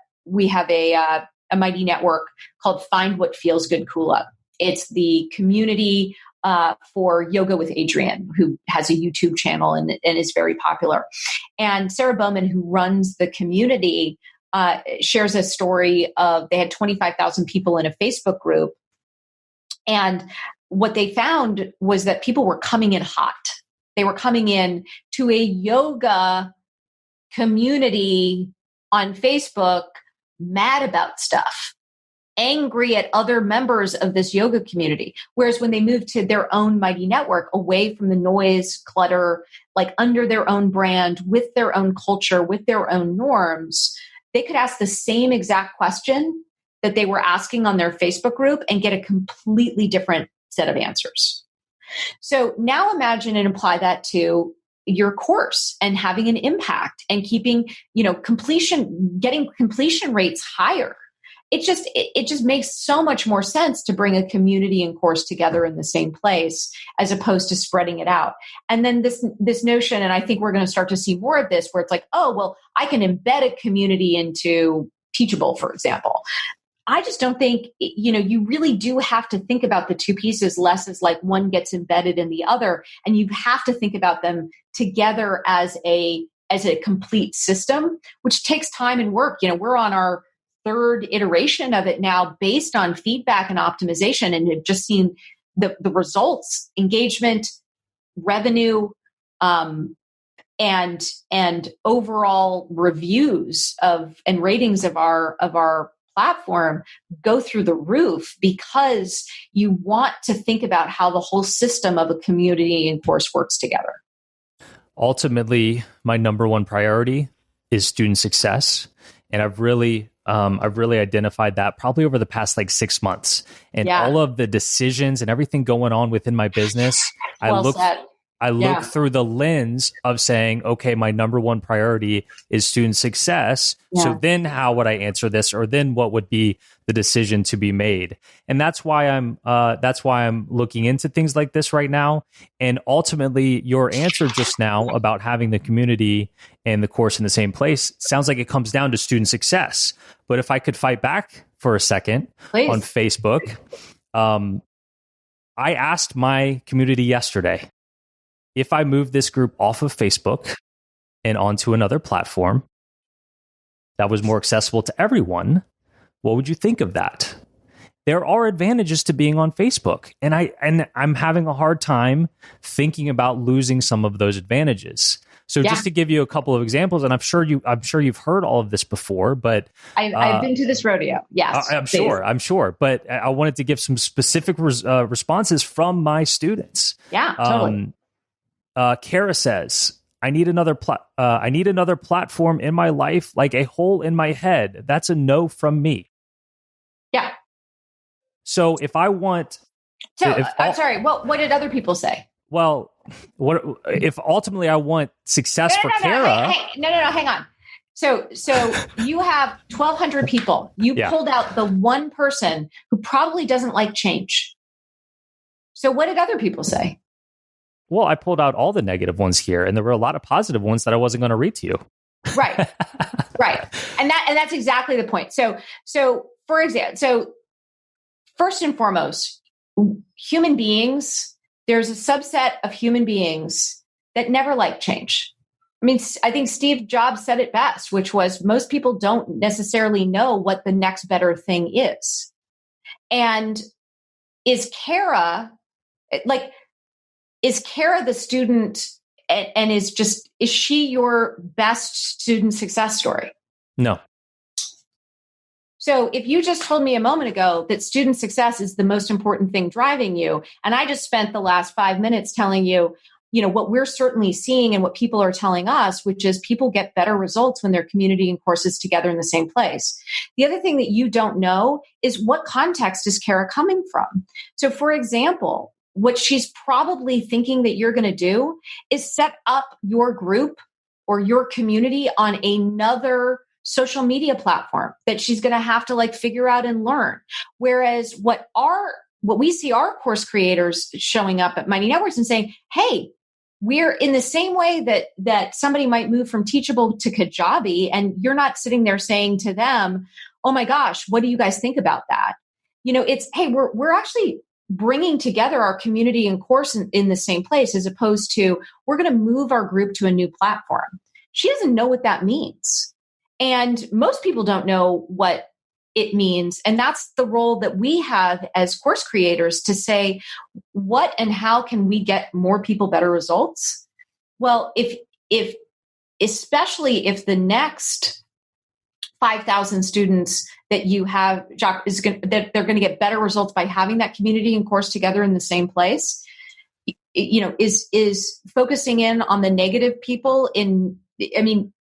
C: mighty network called Find What Feels Good Cool Up. It's the community for Yoga with Adrienne, who has a YouTube channel and is very popular. And Sarah Bowman, who runs the community, shares a story of they had 25,000 people in a Facebook group. And what they found was that people were coming in hot. They were coming in to a yoga community on Facebook, mad about stuff, angry at other members of this yoga community. Whereas when they moved to their own mighty network, away from the noise, clutter, like under their own brand, with their own culture, with their own norms, they could ask the same exact question that they were asking on their Facebook group and get a completely different set of answers. So now imagine and apply that to your course and having an impact and keeping, getting completion rates higher. It just makes so much more sense to bring a community and course together in the same place as opposed to spreading it out. And then this notion, and I think we're going to start to see more of this, where it's like, oh, well, I can embed a community into Teachable, for example. I just don't think, you really do have to think about the two pieces less as like one gets embedded in the other. And you have to think about them together as a complete system, which takes time and work. We're on our third iteration of it now based on feedback and optimization, and have just seen the results, engagement, revenue, and overall reviews and ratings of our platform go through the roof, because you want to think about how the whole system of a community and course works together.
A: Ultimately, my number one priority is student success. And I've really identified that probably over the past 6 months, and all of the decisions and everything going on within my business. I look through the lens of saying, okay, my number one priority is student success. Yeah. So then how would I answer this? Or then what would be the decision to be made? And that's why I'm looking into things like this right now. And ultimately, your answer just now about having the community and the course in the same place sounds like it comes down to student success. But if I could fight back for a second, please, on Facebook, I asked my community yesterday, if I move this group off of Facebook and onto another platform that was more accessible to everyone, what would you think of that? There are advantages to being on Facebook, and I'm having a hard time thinking about losing some of those advantages. So just to give you a couple of examples, and I'm sure you've heard all of this before, but
C: I've been to this rodeo. Yes,
A: I'm sure. But I wanted to give some specific responses from my students.
C: Yeah, totally.
A: Kara says, I need another platform in my life, like a hole in my head. That's a no from me.
C: Yeah.
A: So if I want,
C: I'm sorry. What did other people say?
A: Well, what if ultimately I want success for Kara?
C: No, hang on. So you have 1,200 people. You pulled out the one person who probably doesn't like change. So what did other people say?
A: Well, I pulled out all the negative ones here, and there were a lot of positive ones that I wasn't going to read to you.
C: Right. And that's exactly the point. So for example, first and foremost, human beings, there's a subset of human beings that never like change. I mean, I think Steve Jobs said it best, which was most people don't necessarily know what the next better thing is. And is Kara the student, and is she your best student success story?
A: No.
C: So if you just told me a moment ago that student success is the most important thing driving you, and I just spent the last 5 minutes telling you what we're certainly seeing and what people are telling us, which is people get better results when their community and courses together in the same place. The other thing that you don't know is what context is Kara coming from. So for example, what she's probably thinking that you're going to do is set up your group or your community on another social media platform that she's going to have to figure out and learn. Whereas what we see our course creators showing up at Mighty Networks and saying, hey, we're in the same way that somebody might move from Teachable to Kajabi, and you're not sitting there saying to them, oh my gosh, what do you guys think about that? It's, hey, we're actually bringing together our community and course in the same place, as opposed to we're going to move our group to a new platform. She doesn't know what that means. And most people don't know what it means. And that's the role that we have as course creators to say, what and how can we get more people better results? Well, especially if the next 5,000 students that you have, Jacques, that they're going to get better results by having that community and course together in the same place, is focusing in on the negative people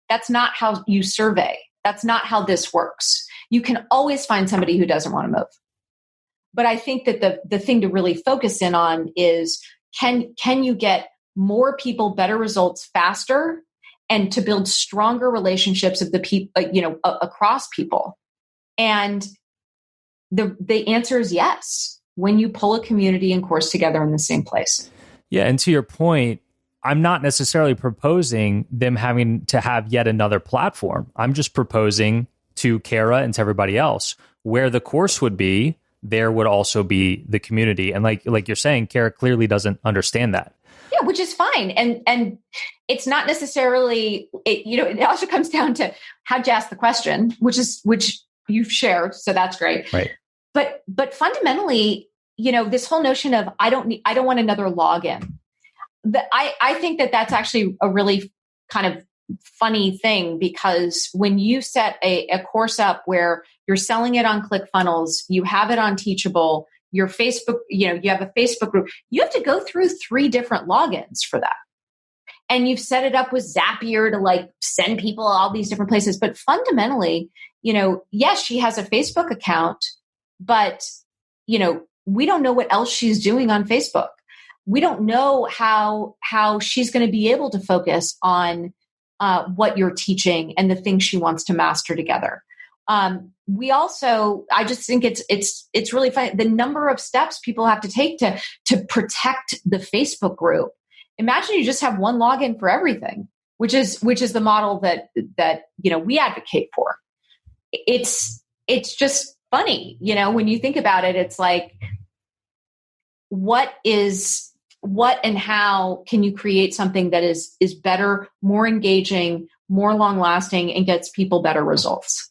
C: that's not how you survey. That's not how this works. You can always find somebody who doesn't want to move. But I think that the thing to really focus in on is, can you get more people better results faster, and to build stronger relationships of the people, across people? And the answer is yes, when you pull a community and course together in the same place.
A: Yeah. And to your point, I'm not necessarily proposing them having to have yet another platform. I'm just proposing to Kara and to everybody else where the course would be, there would also be the community. And like you're saying, Kara clearly doesn't understand that.
C: Yeah, which is fine. And it's not necessarily, it also comes down to how'd you ask the question, which you've shared. So that's great.
A: Right.
C: But fundamentally, this whole notion of, I don't want another login. I think that's actually a really kind of funny thing, because when you set a course up where you're selling it on ClickFunnels, you have it on Teachable, your Facebook, you have a Facebook group, you have to go through 3 different logins for that. And you've set it up with Zapier to send people all these different places. But fundamentally, yes, she has a Facebook account, but, we don't know what else she's doing on Facebook. We don't know how she's going to be able to focus on what you're teaching and the things she wants to master together. I just think it's really fun. The number of steps people have to take to protect the Facebook group. Imagine you just have one login for everything, which is the model that we advocate for. It's just funny, when you think about it. It's like, what and how can you create something that is better, more engaging, more long lasting, and gets people better results?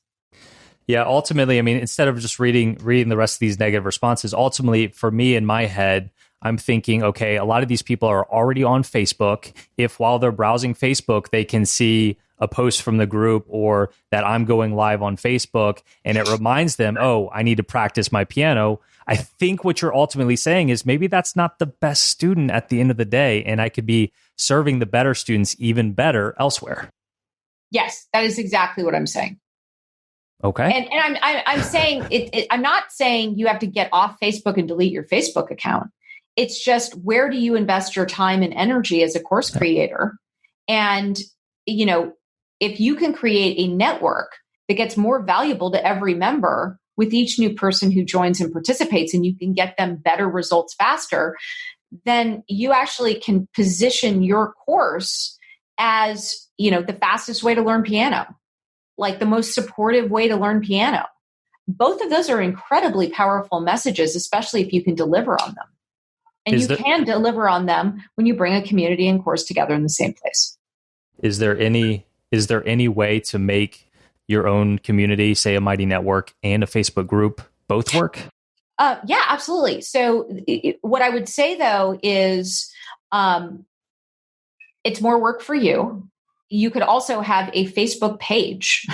A: Yeah, ultimately, instead of just reading the rest of these negative responses, ultimately for me in my head, I'm thinking, okay, a lot of these people are already on Facebook. If while they're browsing Facebook, they can see a post from the group or that I'm going live on Facebook, and it reminds them, oh, I need to practice my piano. I think what you're ultimately saying is maybe that's not the best student at the end of the day, and I could be serving the better students even better elsewhere.
C: Yes, that is exactly what I'm saying.
A: Okay.
C: And I'm saying I'm not saying you have to get off Facebook and delete your Facebook account. It's just, where do you invest your time and energy as a course creator? And, if you can create a network that gets more valuable to every member with each new person who joins and participates, and you can get them better results faster, then you actually can position your course as, the fastest way to learn piano, like the most supportive way to learn piano. Both of those are incredibly powerful messages, especially if you can deliver on them. And can deliver on them when you bring a community and course together in the same place. Is there
A: any way to make your own community, say a Mighty Network and a Facebook group, both work?
C: Yeah, absolutely. So what I would say, though, is it's more work for you. You could also have a Facebook page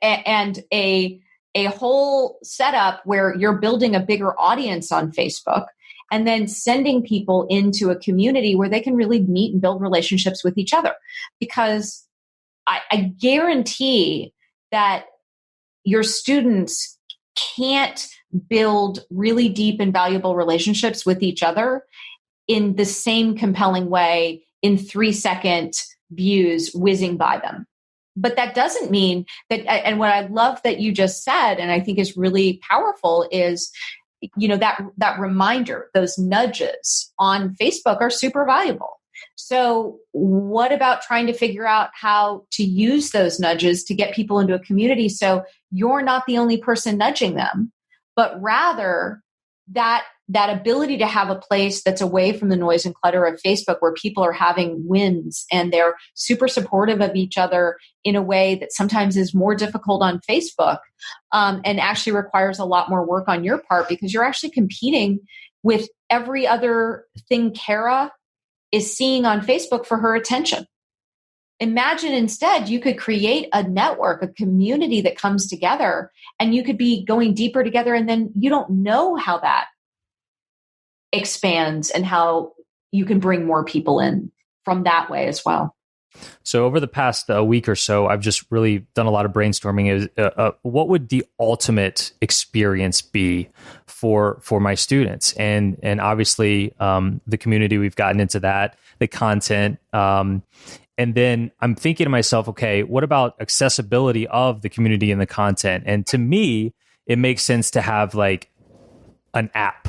C: and a whole setup where you're building a bigger audience on Facebook. and then sending people into a community where they can really meet and build relationships with each other. Because I guarantee that your students can't build really deep and valuable relationships with each other in the same compelling way in 3-second views whizzing by them. But that doesn't mean that, and what I love that you just said, and I think is really powerful, is, that reminder, those nudges on Facebook are super valuable. So what about trying to figure out how to use those nudges to get people into a community so you're not the only person nudging them, but rather that ability to have a place that's away from the noise and clutter of Facebook, where people are having wins and they're super supportive of each other in a way that sometimes is more difficult on Facebook, and actually requires a lot more work on your part, because you're actually competing with every other thing Kara is seeing on Facebook for her attention. Imagine instead you could create a network, a community that comes together, and you could be going deeper together, and then you don't know how that expands and how you can bring more people in from that way as well.
A: So over the past week or so, I've just really done a lot of brainstorming. What would the ultimate experience be for my students? And obviously the community, we've gotten into that, the content. And then I'm thinking to myself, okay, what about accessibility of the community and the content? And to me, it makes sense to have like an app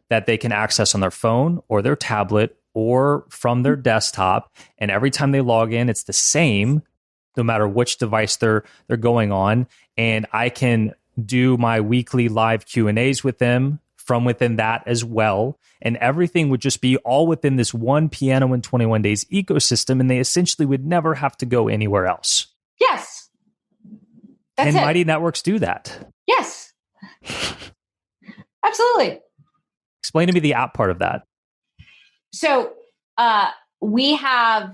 A: that they can access on their phone or their tablet or from their desktop. And every time they log in, it's the same, no matter which device they're going on. And I can do my weekly live Q&As with them from within that as well. And everything would just be all within this one Piano in 21 Days ecosystem. And they essentially would never have to go anywhere else.
C: Yes. That's it.
A: Mighty Networks do that.
C: Yes. Absolutely.
A: Explain to me the app part of that.
C: So we have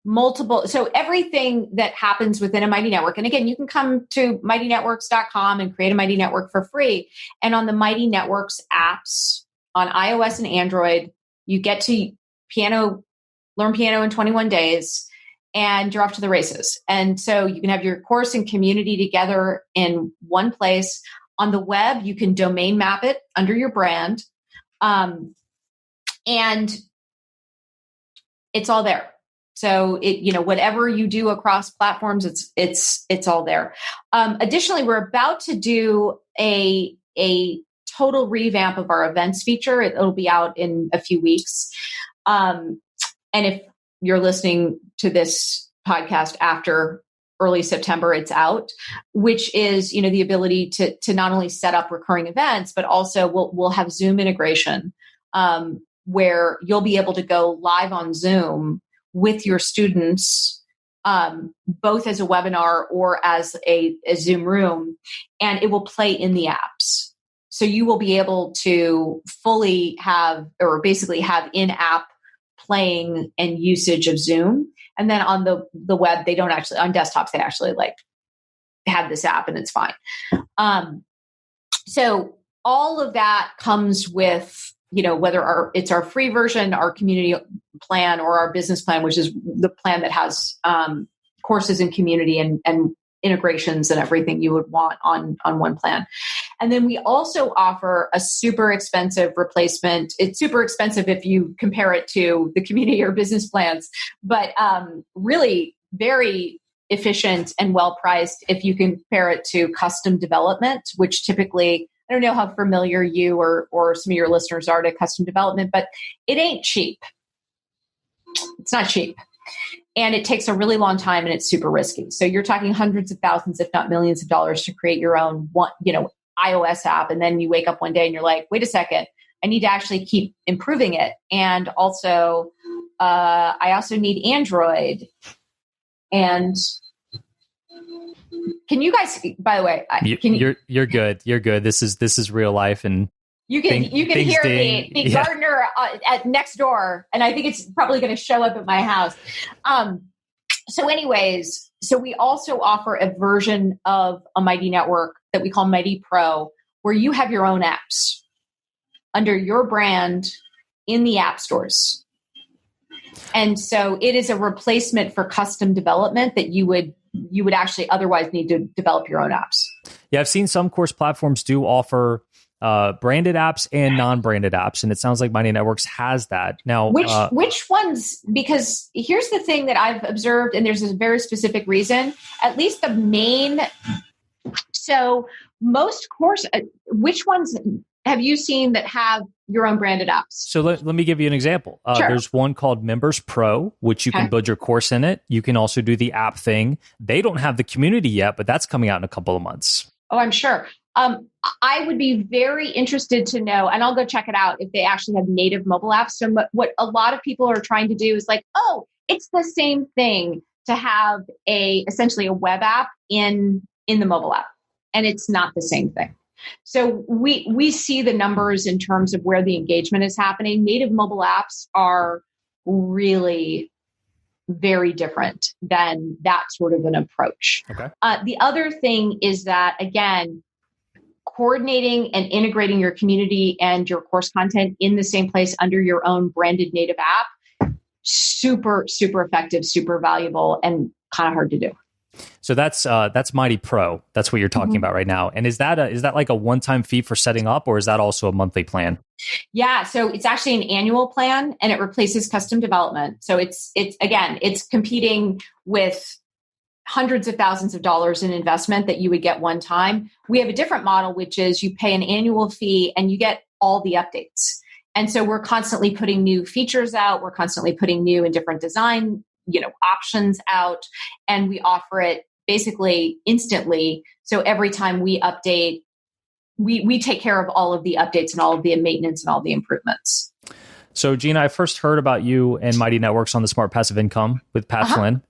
C: multiple, so everything that happens within a Mighty Network, and again, you can come to mightynetworks.com and create a Mighty Network for free. And on the Mighty Networks apps on iOS and Android, you get to learn piano in 21 days, and you're off to the races. And so you can have your course and community together in one place. On the web, you can domain map it under your brand. And it's all there. So whatever you do across platforms, it's all there. Additionally, we're about to do a total revamp of our events feature. It'll be out in a few weeks. And if you're listening to this podcast after early September, it's out, which is, the ability to not only set up recurring events, but also we'll have Zoom integration, where you'll be able to go live on Zoom with your students, both as a webinar or as a Zoom room, and it will play in the apps. So you will be able to fully have, or basically have in-app playing and usage of Zoom. And then on the web, they don't actually, on desktops, they actually have this app, and it's fine. So all of that comes with, whether it's our free version, our community plan, or our business plan, which is the plan that has courses and community and integrations and everything you would want on one plan. And then we also offer a super expensive replacement. It's super expensive if you compare it to the community or business plans, but really very efficient and well priced if you compare it to custom development, which typically, I don't know how familiar you or some of your listeners are to custom development, but it ain't cheap. It's not cheap. And it takes a really long time, and it's super risky. So you're talking hundreds of thousands, if not millions of dollars to create your own iOS app. And then you wake up one day and you're like, wait a second, I need to actually keep improving it. And also, I also need Android. And can you guys, by the way, you're
A: good. You're good. This is real life. And
C: you can hear the gardener at next door, and I think it's probably going to show up at my house. So we also offer a version of a Mighty Network that we call Mighty Pro, where you have your own apps. under your brand in the app stores. And so it is a replacement for custom development that you would actually otherwise need to develop your own apps.
A: Yeah, I've seen some course platforms do offer branded apps and non-branded apps, and it sounds like Mighty Networks has that. Now,
C: which ones? Because here's the thing that I've observed, and there's a very specific reason. At least the main. So most course, which ones have you seen that have your own branded apps?
A: So let me give you an example.
C: Sure.
A: There's one called Members Pro, which you can build your course in it. You can also do the app thing. They don't have the community yet, but that's coming out in a couple of months.
C: Oh, I'm sure. I would be very interested to know, and I'll go check it out, if they actually have native mobile apps. So what a lot of people are trying to do is like, oh, it's the same thing to have essentially a web app in the mobile app. And it's not the same thing. So we see the numbers in terms of where the engagement is happening. Native mobile apps are really very different than that sort of an approach.
A: Okay.
C: The other thing is that, again, coordinating and integrating your community and your course content in the same place under your own branded native app, super, super effective, super valuable, and kind of hard to do.
A: So that's Mighty Pro. That's what you're talking about right now. And is that like a one-time fee for setting up, or is that also a monthly plan?
C: Yeah, so it's actually an annual plan, and it replaces custom development. So it's competing with hundreds of thousands of dollars in investment that you would get one time. We have a different model, which is you pay an annual fee and you get all the updates. And so we're constantly putting new features out. We're constantly putting new and different design options out, and we offer it basically instantly. So every time we update, we take care of all of the updates and all of the maintenance and all the improvements.
A: So Gina, I first heard about you and Mighty Networks on the Smart Passive Income with Pat Flynn.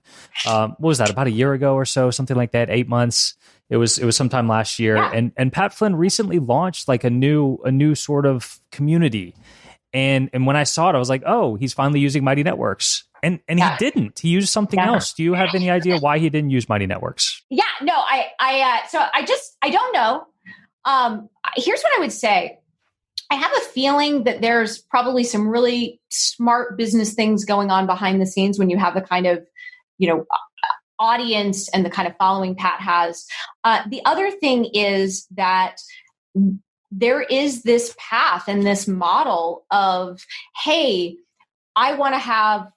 A: What was that? About a year ago or so, something like that, 8 months. It was sometime last year. Yeah. And Pat Flynn recently launched like a new sort of community. And when I saw it, I was like, oh, he's finally using Mighty Networks. And he didn't. He used something else. Do you have any idea why he didn't use Mighty Networks?
C: Yeah, no, I don't know. Here's what I would say. I have a feeling that there's probably some really smart business things going on behind the scenes when you have the kind of, audience and the kind of following Pat has. The other thing is that there is this path and this model of, hey, I want to have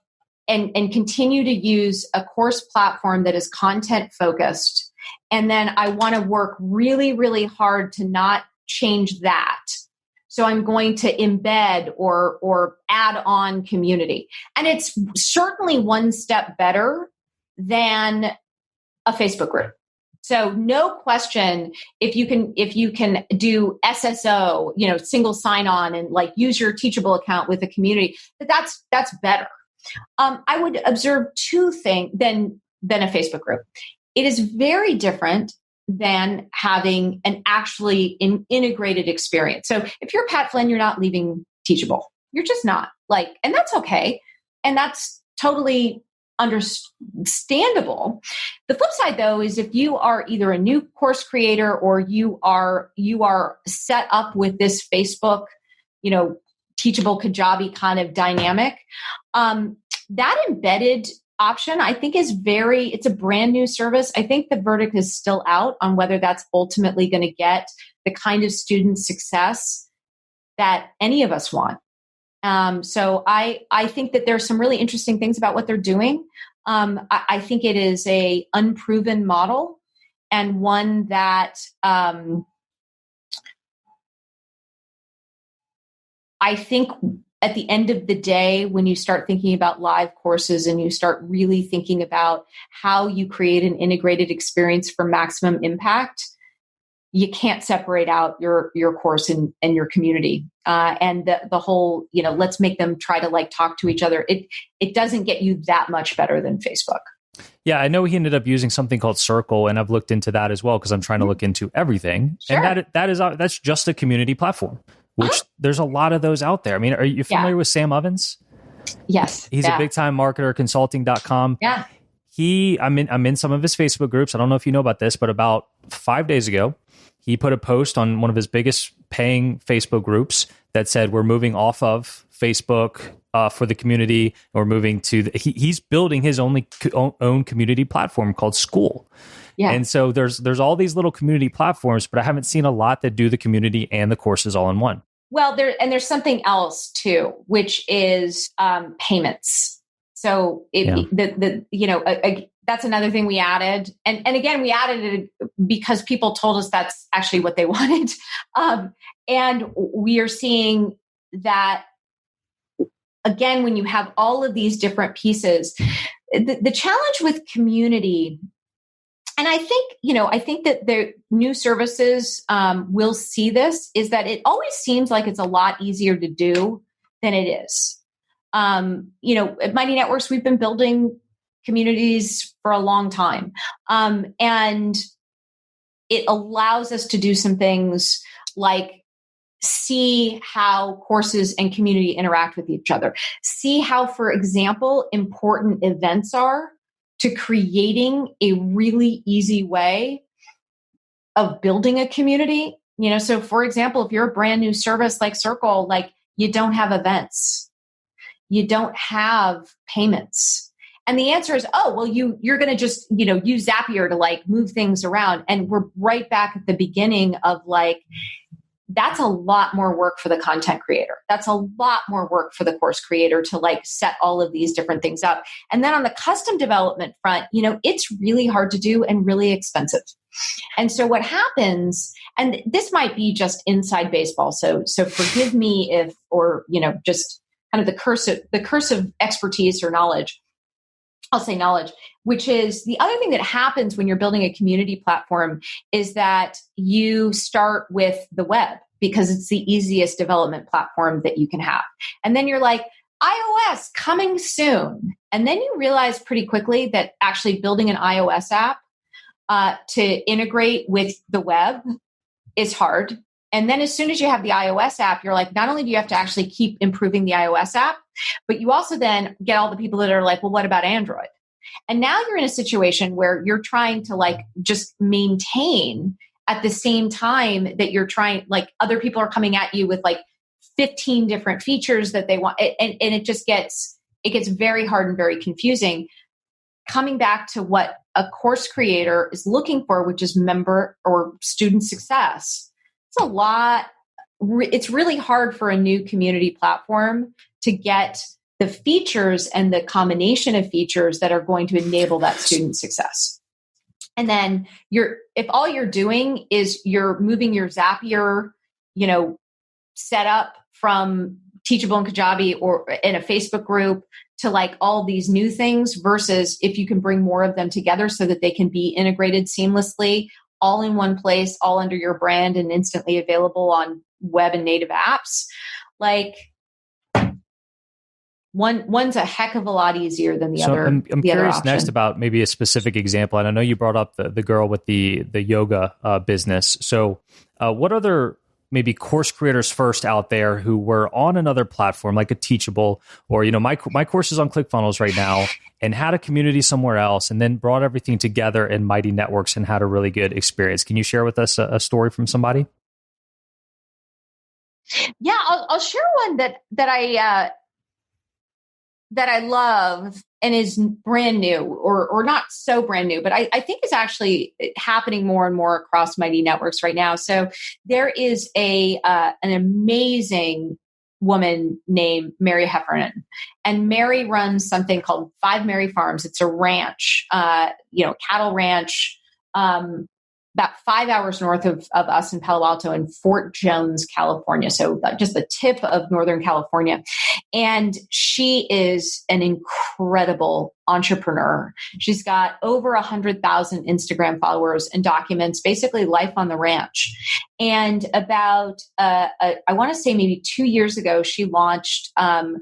C: and continue to use a course platform that is content focused. And then I want to work really, really hard to not change that. So I'm going to embed or add on community. And it's certainly one step better than a Facebook group. So no question, if you can do SSO, single sign on and like use your Teachable account with a community, that's better. I would observe two things than a Facebook group. It is very different than having an actually integrated experience. So if you're Pat Flynn, you're not leaving Teachable. You're just not, and that's okay. And that's totally understandable. The flip side, though, is if you are either a new course creator or you are set up with this Facebook, Teachable Kajabi kind of dynamic, that embedded option, I think it's a brand new service. I think the verdict is still out on whether that's ultimately going to get the kind of student success that any of us want. So I think that there's some really interesting things about what they're doing. I think it is a unproven model and one that I think at the end of the day, when you start thinking about live courses and you start really thinking about how you create an integrated experience for maximum impact, you can't separate out your course and your community. And the whole, let's make them try to talk to each other. It doesn't get you that much better than Facebook.
A: Yeah, I know he ended up using something called Circle, and I've looked into that as well because I'm trying to look into everything.
C: Sure.
A: And that's just a community platform, which there's a lot of those out there. I mean, are you familiar with Sam Ovens?
C: Yes.
A: He's a big time marketer, consulting.com.
C: Yeah.
A: I'm in some of his Facebook groups. I don't know if you know about this, but about 5 days ago, he put a post on one of his biggest paying Facebook groups that said, we're moving off of Facebook for the community. We're moving to, he's building his own community platform called School. Yeah. And so there's all these little community platforms, but I haven't seen a lot that do the community and the courses all in one.
C: Well, there's something else too, which is payments. So that's another thing we added. And again, we added it because people told us that's actually what they wanted. And we are seeing that, again, when you have all of these different pieces, the challenge with community, and I think that the new services will see this, is that it always seems like it's a lot easier to do than it is. At Mighty Networks, we've been building communities for a long time. And it allows us to do some things like see how courses and community interact with each other. See how, for example, important events are to creating a really easy way of building a community. So for example, if you're a brand new service like Circle, like you don't have events, you don't have payments. And the answer is, you're going to just, use Zapier to like move things around. And we're right back at the beginning of like, that's a lot more work for the content creator. That's a lot more work for the course creator to like set all of these different things up. And then on the custom development front, it's really hard to do and really expensive. And so what happens, and this might be just inside baseball. So forgive me if, or, just kind of the curse of expertise or knowledge. I'll say knowledge, which is the other thing that happens when you're building a community platform is that you start with the web because it's the easiest development platform that you can have. And then you're like, iOS coming soon. And then you realize pretty quickly that actually building an iOS app to integrate with the web is hard. And then as soon as you have the iOS app, you're like, not only do you have to actually keep improving the iOS app, but you also then get all the people that are like, well, what about Android? And now you're in a situation where you're trying to like just maintain at the same time that you're trying, like other people are coming at you with like 15 different features that they want. And it gets very hard and very confusing. Coming back to what a course creator is looking for, which is member or student success. It's really hard for a new community platform to get the features and the combination of features that are going to enable that student success. And then if all you're doing is you're moving your Zapier, setup from Teachable and Kajabi or in a Facebook group to like all these new things versus if you can bring more of them together so that they can be integrated seamlessly, all in one place, all under your brand and instantly available on web and native apps. Like one's a heck of a lot easier than the other.
A: I'm curious next about maybe a specific example. And I know you brought up the girl with the yoga business. So what other maybe course creators first out there who were on another platform like a Teachable or, my course is on ClickFunnels right now and had a community somewhere else and then brought everything together in Mighty Networks and had a really good experience. Can you share with us a story from somebody?
C: Yeah, I'll share one that I love and is brand new or not so brand new, but I think is actually happening more and more across Mighty Networks right now. So there is an amazing woman named Mary Heffernan, and Mary runs something called 5 Mary Farms. It's a ranch, cattle ranch, about 5 hours north of us in Palo Alto in Fort Jones, California. So just the tip of Northern California. And she is an incredible entrepreneur. She's got over 100,000 Instagram followers and documents basically life on the ranch. And about, I want to say maybe 2 years ago, she launched 5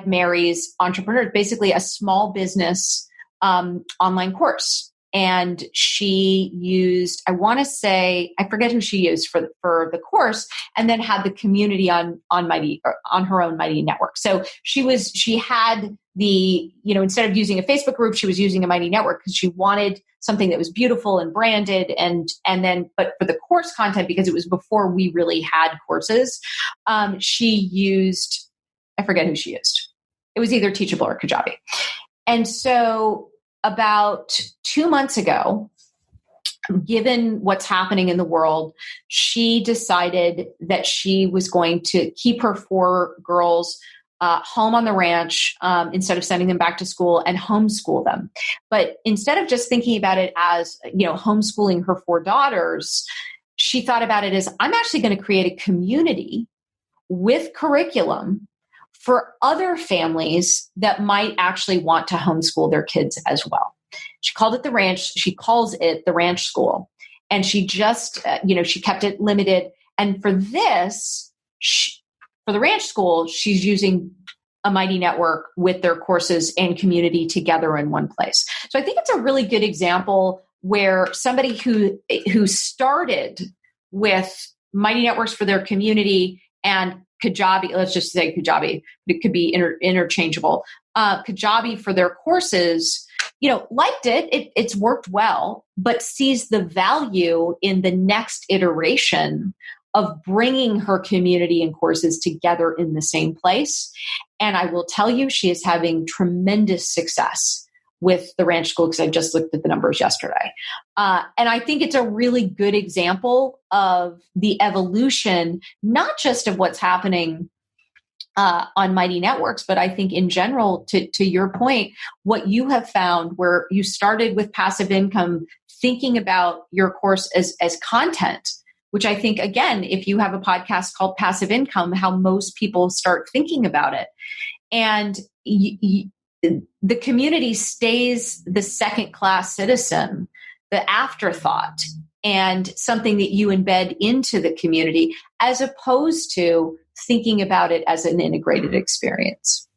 C: Mary's Entrepreneurs, basically a small business online course. And she used, I want to say, I forget who she used for the course, and then had the community on her own Mighty network. So she had the, instead of using a Facebook group, she was using a Mighty network because she wanted something that was beautiful and branded. And then, but for the course content, because it was before we really had courses, she used, I forget who she used. It was either Teachable or Kajabi. And so about 2 months ago, given what's happening in the world, she decided that she was going to keep her 4 girls home on the ranch instead of sending them back to school, and homeschool them. But instead of just thinking about it as, homeschooling her 4 daughters, she thought about it as, I'm actually going to create a community with curriculum for other families that might actually want to homeschool their kids as well. She called it the ranch. She calls it the ranch school. And she just, she kept it limited. And for this, for the ranch school, she's using a Mighty network with their courses and community together in one place. So I think it's a really good example where somebody who started with Mighty networks for their community and Kajabi, let's just say Kajabi, it could be interchangeable. Kajabi for their courses, liked it. It's worked well, but sees the value in the next iteration of bringing her community and courses together in the same place. And I will tell you, she is having tremendous success with the ranch school, because I just looked at the numbers yesterday. And I think it's a really good example of the evolution, not just of what's happening on Mighty networks, but I think in general, to your point, what you have found where you started with passive income, thinking about your course as content, which I think, again, if you have a podcast called Passive Income, how most people start thinking about it. And the community stays the second-class citizen, the afterthought, and something that you embed into the community, as opposed to thinking about it as an integrated experience.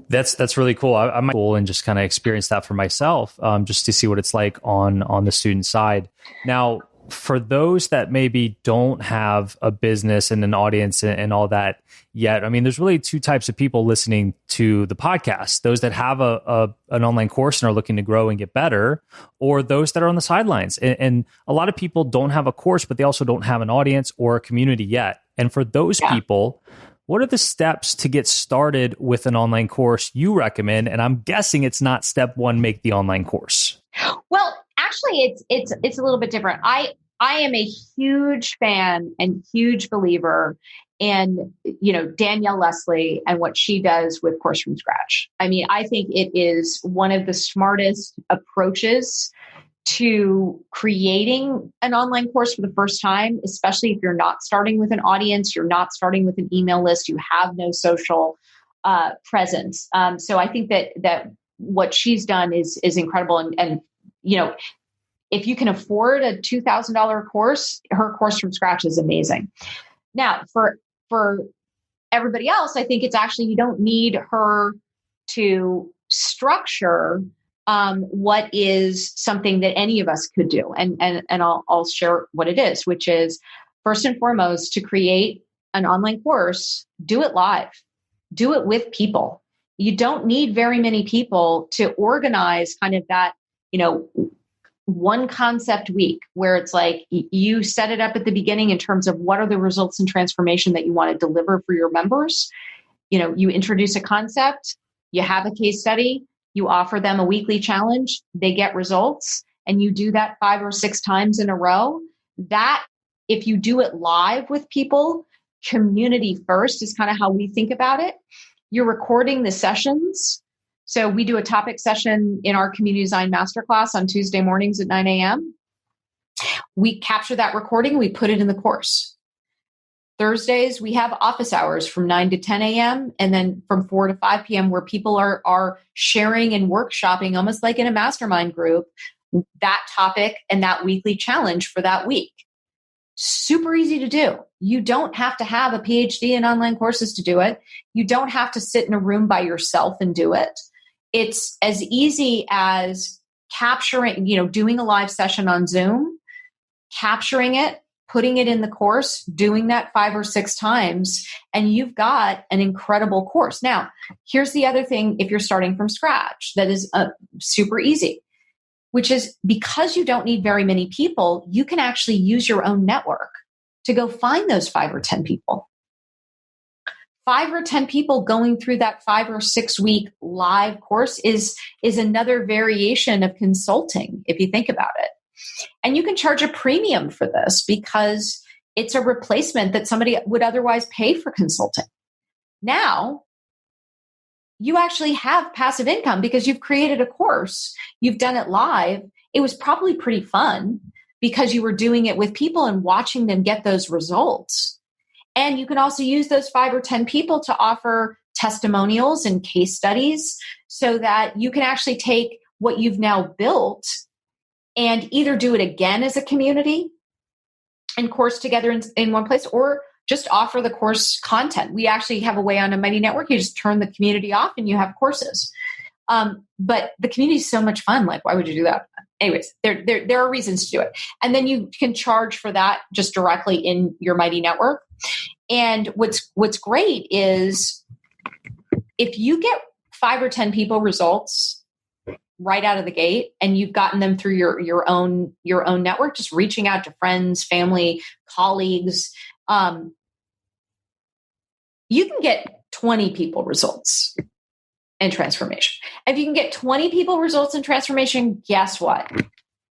A: That's really cool. I might go and just kind of experience that for myself, just to see what it's like on the student side. Now, for those that maybe don't have a business and an audience and all that yet, I mean, there's really 2 types of people listening to the podcast: those that have an online course and are looking to grow and get better, or those that are on the sidelines. And a lot of people don't have a course, but they also don't have an audience or a community yet. And for those people, what are the steps to get started with an online course you recommend? And I'm guessing it's not step 1, make the online course.
C: Well, actually, it's a little bit different. I am a huge fan and huge believer in, Danielle Leslie and what she does with Course from Scratch. I mean, I think it is one of the smartest approaches to creating an online course for the first time, especially if you're not starting with an audience, you're not starting with an email list, you have no social presence. So I think that what she's done is incredible. And if you can afford a $2,000 course, her Course from Scratch is amazing. Now, for everybody else, I think it's actually, you don't need her to structure what is something that any of us could do. And I'll share what it is, which is, first and foremost, to create an online course, do it live, do it with people. You don't need very many people to organize kind of that, one concept week where it's like you set it up at the beginning in terms of what are the results and transformation that you want to deliver for your members. You introduce a concept, you have a case study, you offer them a weekly challenge, they get results, and you do that 5 or 6 times in a row. That, if you do it live with people, community first is kind of how we think about it. You're recording the sessions. So we do a topic session in our community design masterclass on Tuesday mornings at 9 a.m. We capture that recording, we put it in the course. Thursdays, we have office hours from 9 to 10 a.m. and then from 4 to 5 p.m. where people are sharing and workshopping, almost like in a mastermind group, that topic and that weekly challenge for that week. Super easy to do. You don't have to have a PhD in online courses to do it. You don't have to sit in a room by yourself and do it. It's as easy as capturing, doing a live session on Zoom, capturing it, putting it in the course, doing that 5 or 6 times, and you've got an incredible course. Now, here's the other thing if you're starting from scratch that is super easy, which is because you don't need very many people, you can actually use your own network to go find those 5 or 10 people. 5 or 10 people going through that 5 or 6 week live course is another variation of consulting, if you think about it. And you can charge a premium for this because it's a replacement that somebody would otherwise pay for consulting. Now, you actually have passive income because you've created a course, you've done it live. It was probably pretty fun because you were doing it with people and watching them get those results. And you can also use those 5 or 10 people to offer testimonials and case studies so that you can actually take what you've now built and either do it again as a community and course together in one place, or just offer the course content. We actually have a way on a Mighty Network. You just turn the community off and you have courses. But the community is so much fun. Like, why would you do that? Anyways, there are reasons to do it. And then you can charge for that just directly in your Mighty Network. And what's great is if you get 5 or 10 people results right out of the gate, and you've gotten them through your own network, just reaching out to friends, family, colleagues, you can get 20 people results and transformation. If you can get 20 people results in transformation, guess what?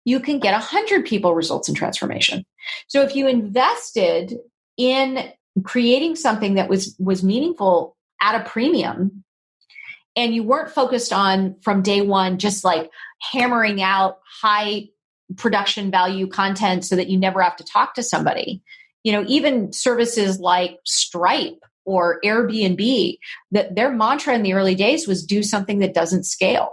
C: You can get 100 people results in transformation. So if you invested in creating something that was meaningful at a premium, and you weren't focused on from day one, just like hammering out high production value content so that you never have to talk to somebody. Even services like Stripe or Airbnb, that their mantra in the early days was do something that doesn't scale.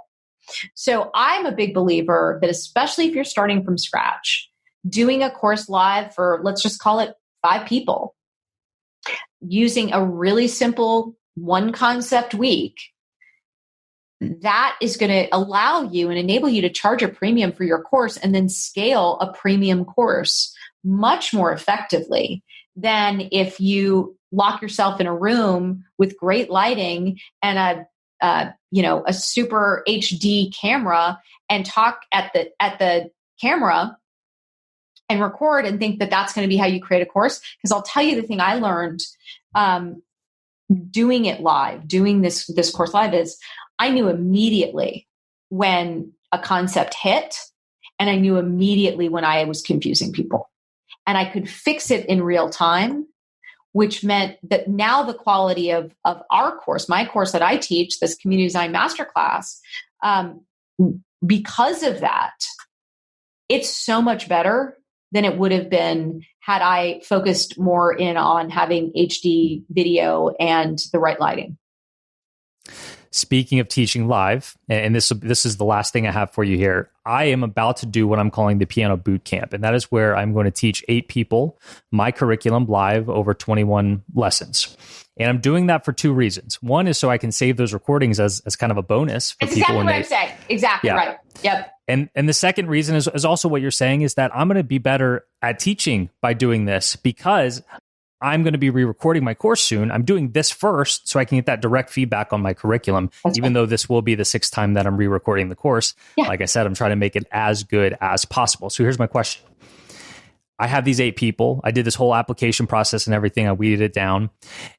C: So I'm a big believer that especially if you're starting from scratch, doing a course live for, let's just call it 5 people, using a really simple one concept week, that is going to allow you and enable you to charge a premium for your course and then scale a premium course much more effectively than if you lock yourself in a room with great lighting and a super HD camera and talk at the camera and record and think that that's going to be how you create a course. Because I'll tell you the thing I learned doing it live, doing this course live is I knew immediately when a concept hit, and I knew immediately when I was confusing people. And I could fix it in real time, which meant that now the quality of our course, my course that I teach, this Community Design Masterclass, because of that, it's so much better than it would have been had I focused more in on having HD video and the right lighting.
A: Speaking of teaching live, and this is the last thing I have for you here, I am about to do what I'm calling the Piano Boot Camp, and that is where I'm going to teach 8 people my curriculum live over 21 lessons. And I'm doing that for 2 reasons. One is so I can save those recordings as kind of a bonus for
C: That's
A: people.
C: Exactly what I'm saying. Exactly right. Yep.
A: And the second reason is also what you're saying is that I'm going to be better at teaching by doing this because I'm going to be re-recording my course soon. I'm doing this first so I can get that direct feedback on my curriculum, even though this will be the 6th time that I'm re-recording the course. Yeah. Like I said, I'm trying to make it as good as possible. So here's my question. I have these 8 people. I did this whole application process and everything. I weeded it down.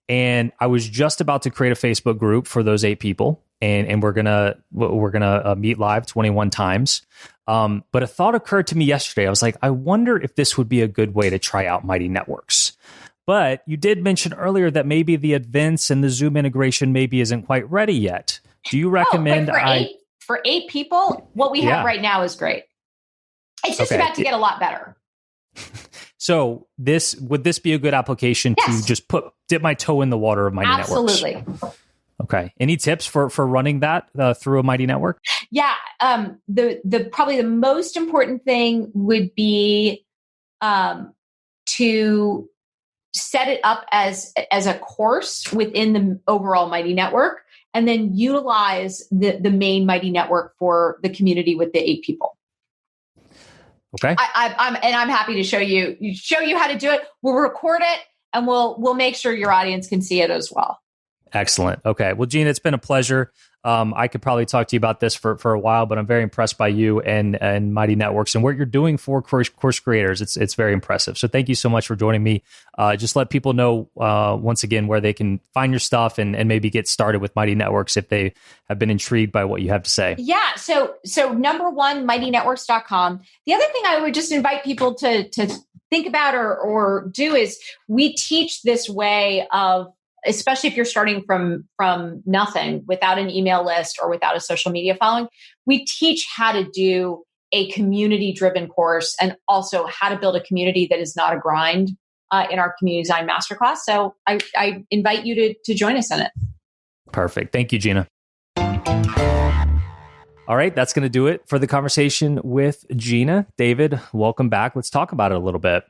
A: And I was just about to create a Facebook group for those 8 people. And we're gonna meet live 21 times. But a thought occurred to me yesterday. I was like, I wonder if this would be a good way to try out Mighty Networks. But you did mention earlier that maybe the events and the Zoom integration maybe isn't quite ready yet. Do you recommend
C: for 8 people, what we have right now is great. It's just about to get a lot better.
A: So would this be a good application to just dip my toe in the water of Mighty Networks?
C: Absolutely.
A: Okay. Any tips for running that through a Mighty Network?
C: Yeah. The probably the most important thing would be to set it up as a course within the overall Mighty Network, and then utilize the main Mighty Network for the community with the 8 people.
A: Okay.
C: I'm happy to show you how to do it. We'll record it and we'll make sure your audience can see it as well.
A: Excellent. Okay. Well, Gina, it's been a pleasure. I could probably talk to you about this for a while, but I'm very impressed by you and Mighty Networks and what you're doing for course creators. It's very impressive. So thank you so much for joining me. Just let people know once again where they can find your stuff and maybe get started with Mighty Networks if they have been intrigued by what you have to say.
C: Yeah. So number one, mightynetworks.com. The other thing I would just invite people to think about or do is we teach this way of, especially if you're starting from nothing, without an email list or without a social media following, we teach how to do a community-driven course and also how to build a community that is not a grind in our community design masterclass. So I invite you to join us in it.
A: Perfect. Thank you, Gina. All right, that's going to do it for the conversation with Gina. David, welcome back. Let's talk about it a little bit.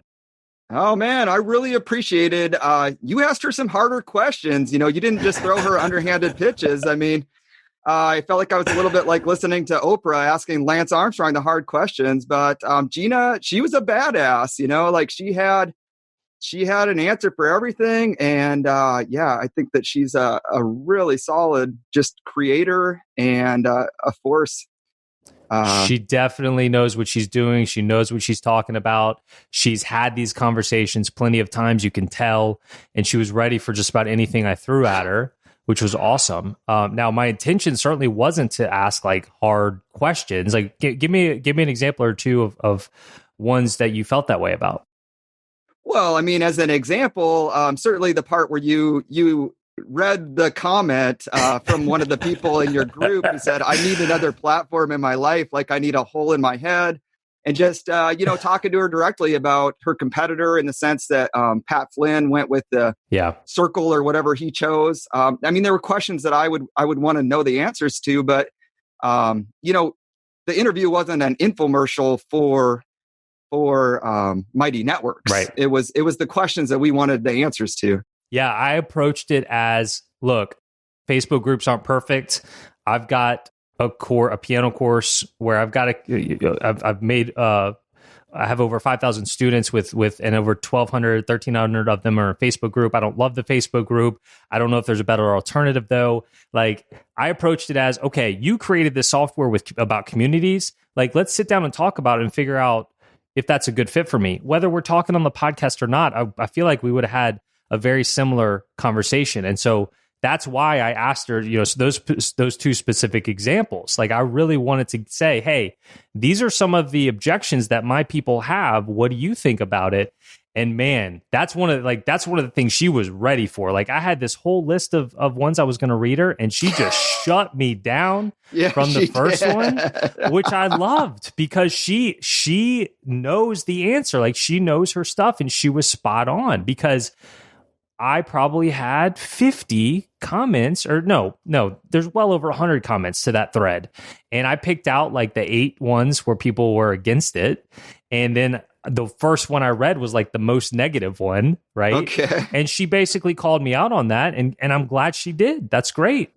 B: Oh, man, I really appreciated you asked her some harder questions. You didn't just throw her underhanded pitches. I mean, I felt like I was a little bit like listening to Oprah asking Lance Armstrong the hard questions. But Gina, she was a badass, like she had an answer for everything. And I think that she's a really solid just creator and a force.
A: She definitely knows what she's doing. She knows what she's talking about. She's had these conversations plenty of times, you can tell. And she was ready for just about anything I threw at her, which was awesome. Now, my intention certainly wasn't to ask like hard questions. Like, give me an example or two of ones that you felt that way about.
B: Well, I mean, as an example, certainly the part where you read the comment from one of the people in your group who said, I need another platform in my life. Like I need a hole in my head. And just, talking to her directly about her competitor in the sense that Pat Flynn went with the circle or whatever he chose. I mean, there were questions that I would want to know the answers to, but, the interview wasn't an infomercial for Mighty Networks.
A: Right.
B: It was the questions that we wanted the answers to.
A: Yeah, I approached it as, look, Facebook groups aren't perfect. I've got a piano course where I have over 5,000 students and over 1,300 of them are in a Facebook group. I don't love the Facebook group. I don't know if there's a better alternative though. Like I approached it as, okay, you created this software about communities. Like let's sit down and talk about it and figure out if that's a good fit for me. Whether we're talking on the podcast or not, I feel like we would have had a very similar conversation. And so that's why I asked her, those two specific examples. Like I really wanted to say, hey, these are some of the objections that my people have. What do you think about it? And man, that's one of the things she was ready for. Like I had this whole list of ones I was going to read her, and she just shut me down from the first one, which I loved because she knows the answer. Like she knows her stuff, and she was spot on because I probably had 50 comments or no, there's well over 100 comments to that thread. And I picked out like the 8 ones where people were against it. And then the first one I read was like the most negative one, right?
B: Okay.
A: And she basically called me out on that. And I'm glad she did. That's great.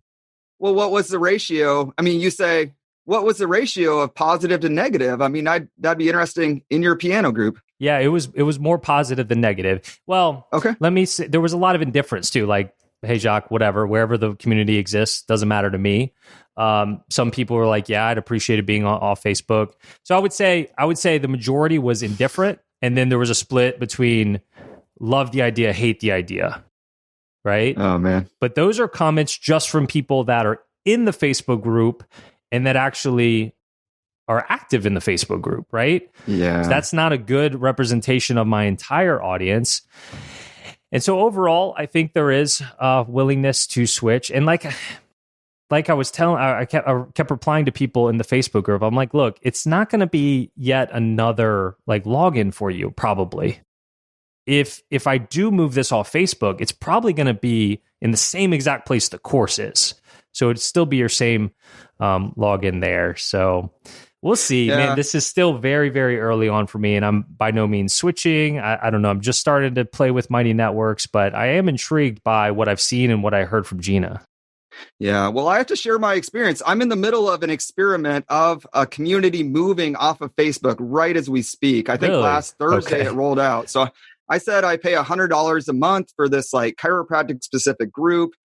B: Well, what was the ratio? I mean, you say, what was the ratio of positive to negative? I mean, that'd be interesting in your piano group.
A: Yeah, it was more positive than negative. Well, okay. Let me say, there was a lot of indifference too. Like, hey, Jacques, whatever, wherever the community exists, doesn't matter to me. Some people were like, yeah, I'd appreciate it being off Facebook. So I would say the majority was indifferent. And then there was a split between love the idea, hate the idea. Right?
B: Oh, man.
A: But those are comments just from people that are in the Facebook group and that actually are active in the Facebook group, right?
B: Yeah. So
A: that's not a good representation of my entire audience. And so overall, I think there is a willingness to switch. And like I was telling, I kept replying to people in the Facebook group. I'm like, look, it's not going to be yet another like login for you, probably. If I do move this off Facebook, it's probably going to be in the same exact place the course is. So it'd still be your same login there. So We'll see, man. This is still very, very early on for me, and I'm by no means switching. I don't know. I'm just starting to play with Mighty Networks, but I am intrigued by what I've seen and what I heard from Gina.
B: Yeah, well, I have to share my experience. I'm in the middle of an experiment of a community moving off of Facebook right as we speak. I think last Thursday it rolled out. So I said I pay $100 a month for this like chiropractic specific group.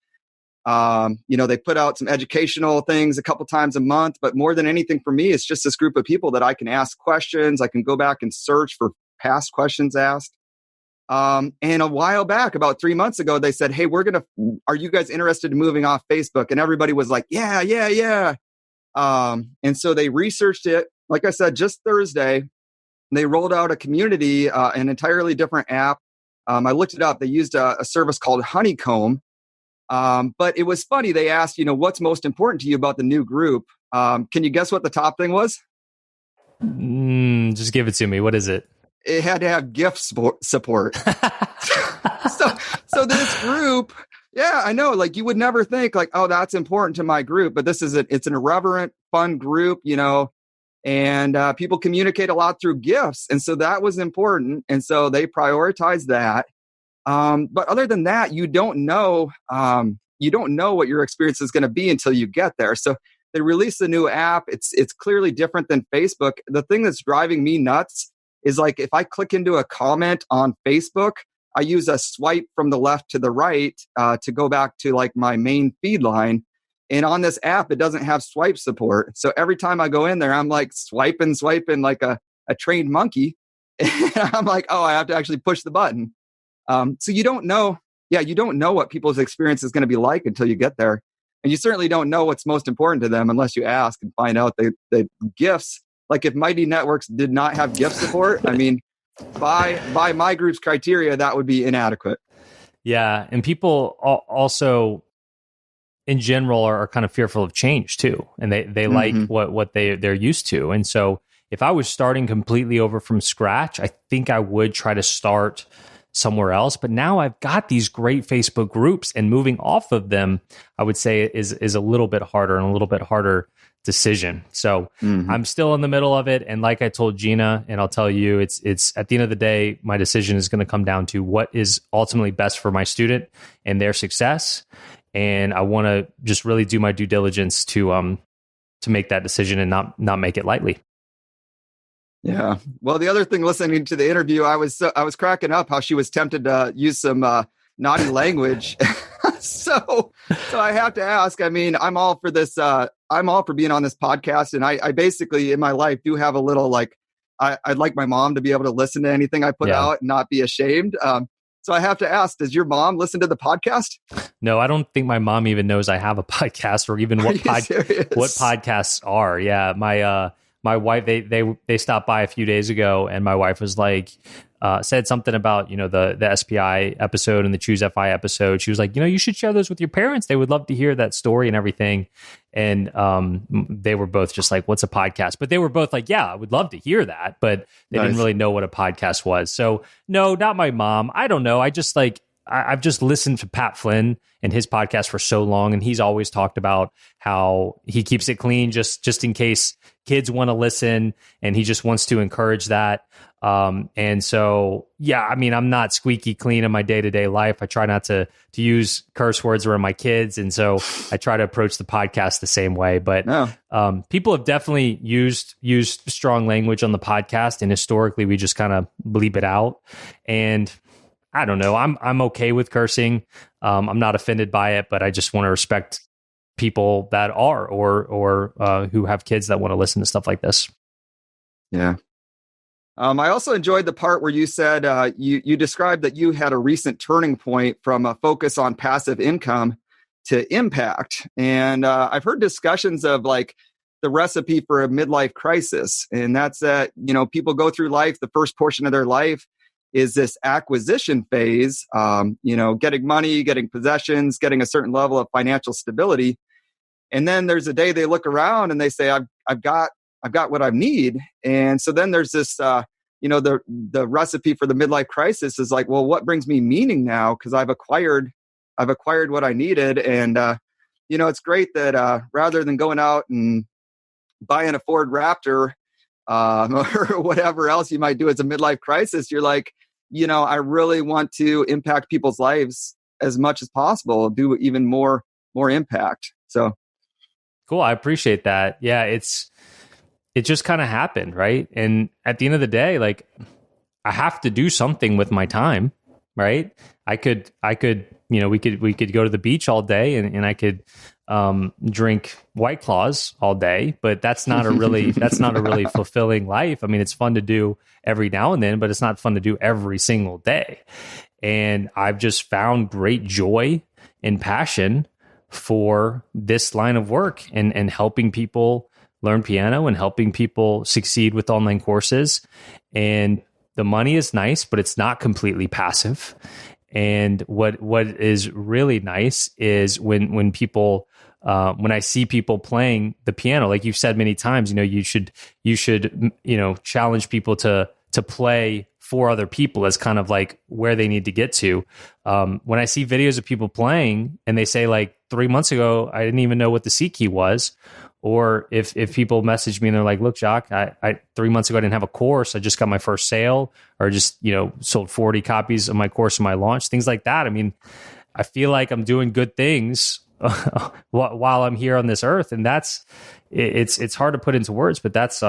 B: They put out some educational things a couple times a month, but more than anything for me, it's just this group of people that I can ask questions. I can go back and search for past questions asked. And a while back, about 3 months ago, they said, hey, are you guys interested in moving off Facebook? And everybody was like, yeah. And so they researched it. Like I said, just Thursday, they rolled out a community, an entirely different app. I looked it up. They used a service called Honeycomb. But it was funny. They asked, what's most important to you about the new group? Can you guess what the top thing was?
A: Just give it to me. What is it?
B: It had to have GIF support. so this group, yeah, I know, like you would never think like, oh, that's important to my group, but it's an irreverent, fun group, and people communicate a lot through GIFs. And so that was important. And so they prioritized that. But other than that, you don't know what your experience is going to be until you get there. So they released a new app. It's clearly different than Facebook. The thing that's driving me nuts is like, if I click into a comment on Facebook, I use a swipe from the left to the right, to go back to like my main feed line. And on this app, it doesn't have swipe support. So every time I go in there, I'm like swiping like a trained monkey. And I'm like, oh, I have to actually push the button. So you don't know what people's experience is going to be like until you get there. And you certainly don't know what's most important to them unless you ask and find out the GIFs. Like if Mighty Networks did not have GIF support, I mean, by my group's criteria, that would be inadequate.
A: Yeah. And people also in general are kind of fearful of change too. And they like what they're used to. And so if I was starting completely over from scratch, I think I would try to start somewhere else. But now I've got these great Facebook groups, and moving off of them, I would say is a little bit harder and a little bit harder decision. So I'm still in the middle of it. And like I told Gina, and I'll tell you, it's at the end of the day, my decision is going to come down to what is ultimately best for my student and their success. And I want to just really do my due diligence to make that decision and not make it lightly.
B: Yeah. Well, the other thing, listening to the interview, I was cracking up how she was tempted to use some naughty language. So I have to ask. I mean, I'm all for this. I'm all for being on this podcast, and I basically in my life do have a little like I'd like my mom to be able to listen to anything I put out and not be ashamed. So I have to ask: does your mom listen to the podcast?
A: No, I don't think my mom even knows I have a podcast or even what podcasts are. Yeah, my wife, they stopped by a few days ago, and my wife was like, said something about, the SPI episode and the Choose FI episode. She was like, you should share those with your parents. They would love to hear that story and everything. And they were both just like, what's a podcast? But they were both like, yeah, I would love to hear that. But they didn't really know what a podcast was. So no, not my mom. I don't know. I just like, I've just listened to Pat Flynn and his podcast for so long, and he's always talked about how he keeps it clean just in case kids want to listen, and he just wants to encourage that. And so, yeah, I mean, I'm not squeaky clean in my day-to-day life. I try not to use curse words around my kids, and so I try to approach the podcast the same way. But people have definitely used strong language on the podcast, and historically, we just kind of bleep it out. And I don't know. I'm okay with cursing. I'm not offended by it, but I just want to respect people that are or who have kids that want to listen to stuff like this.
B: Yeah. I also enjoyed the part where you said you described that you had a recent turning point from a focus on passive income to impact. And I've heard discussions of like the recipe for a midlife crisis. And that's that, people go through life. The first portion of their life is this acquisition phase, getting money, getting possessions, getting a certain level of financial stability. And then there's a day they look around and they say, I've got what I need. And so then there's this, the recipe for the midlife crisis is like, well, what brings me meaning now? Because I've acquired what I needed. And, it's great that rather than going out and buying a Ford Raptor, or whatever else you might do as a midlife crisis, you're like, I really want to impact people's lives as much as possible, do even more impact. So
A: cool. I appreciate that. Yeah, it just kind of happened, right? And at the end of the day, like, I have to do something with my time, right? I could, we could go to the beach all day and I could drink White Claws all day, but that's not a really fulfilling life. I mean, it's fun to do every now and then, but it's not fun to do every single day. And I've just found great joy and passion for this line of work and helping people learn piano and helping people succeed with online courses. And the money is nice, but it's not completely passive. And what is really nice is when people when I see people playing the piano, like you've said many times, you should challenge people to play for other people as kind of like where they need to get to. When I see videos of people playing and they say like 3 months ago, I didn't even know what the C key was. Or if people message me and they're like, look, Jacques, I 3 months ago, I didn't have a course. I just got my first sale, or just, sold 40 copies of my course in my launch, things like that. I mean, I feel like I'm doing good things while I'm here on this earth. And it's hard to put into words, but that's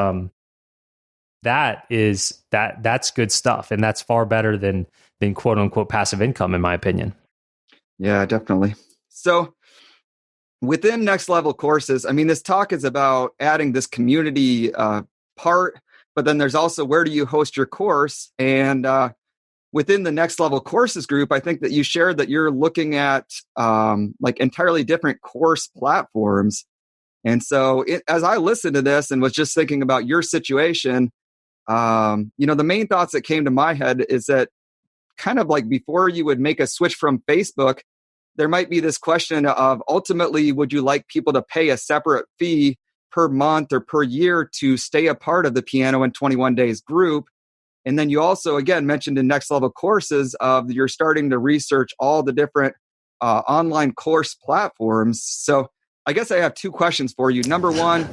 A: good stuff. And that's far better than quote unquote passive income, in my opinion.
B: Yeah, definitely. So within Next Level Courses, I mean, this talk is about adding this community part, but then there's also where do you host your course? And within the Next Level Courses group, I think that you shared that you're looking at like entirely different course platforms. And so as I listened to this and was just thinking about your situation, the main thoughts that came to my head is that kind of like before you would make a switch from Facebook, there might be this question of ultimately, would you like people to pay a separate fee per month or per year to stay a part of the Piano in 21 Days group? And then you also, again, mentioned in Next Level Courses of you're starting to research all the different online course platforms. So I guess I have two questions for you. Number one,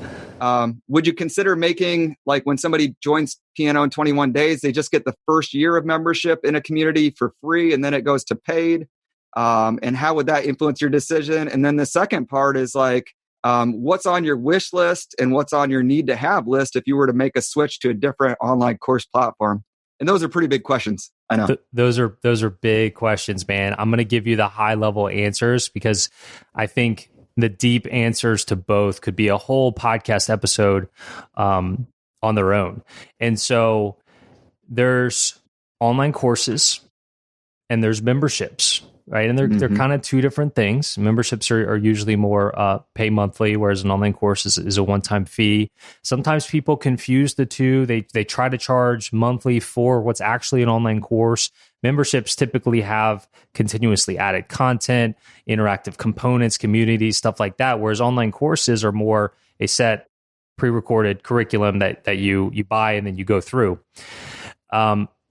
B: would you consider making, like when somebody joins Piano in 21 Days, they just get the first year of membership in a community for free and then it goes to paid? And how would that influence your decision? And then the second part is like, what's on your wish list and what's on your need to have list if you were to make a switch to a different online course platform? And those are pretty big questions. I know.
A: Those are big questions, man. I'm going to give you the high level answers because I think the deep answers to both could be a whole podcast episode on their own. And so there's online courses and there's memberships. Right. And they're kind of two different things. Memberships are usually more pay monthly, whereas an online course is a one-time fee. Sometimes people confuse the two. They try to charge monthly for what's actually an online course. Memberships typically have continuously added content, interactive components, communities, stuff like that. Whereas online courses are more a set pre-recorded curriculum that you buy and then you go through.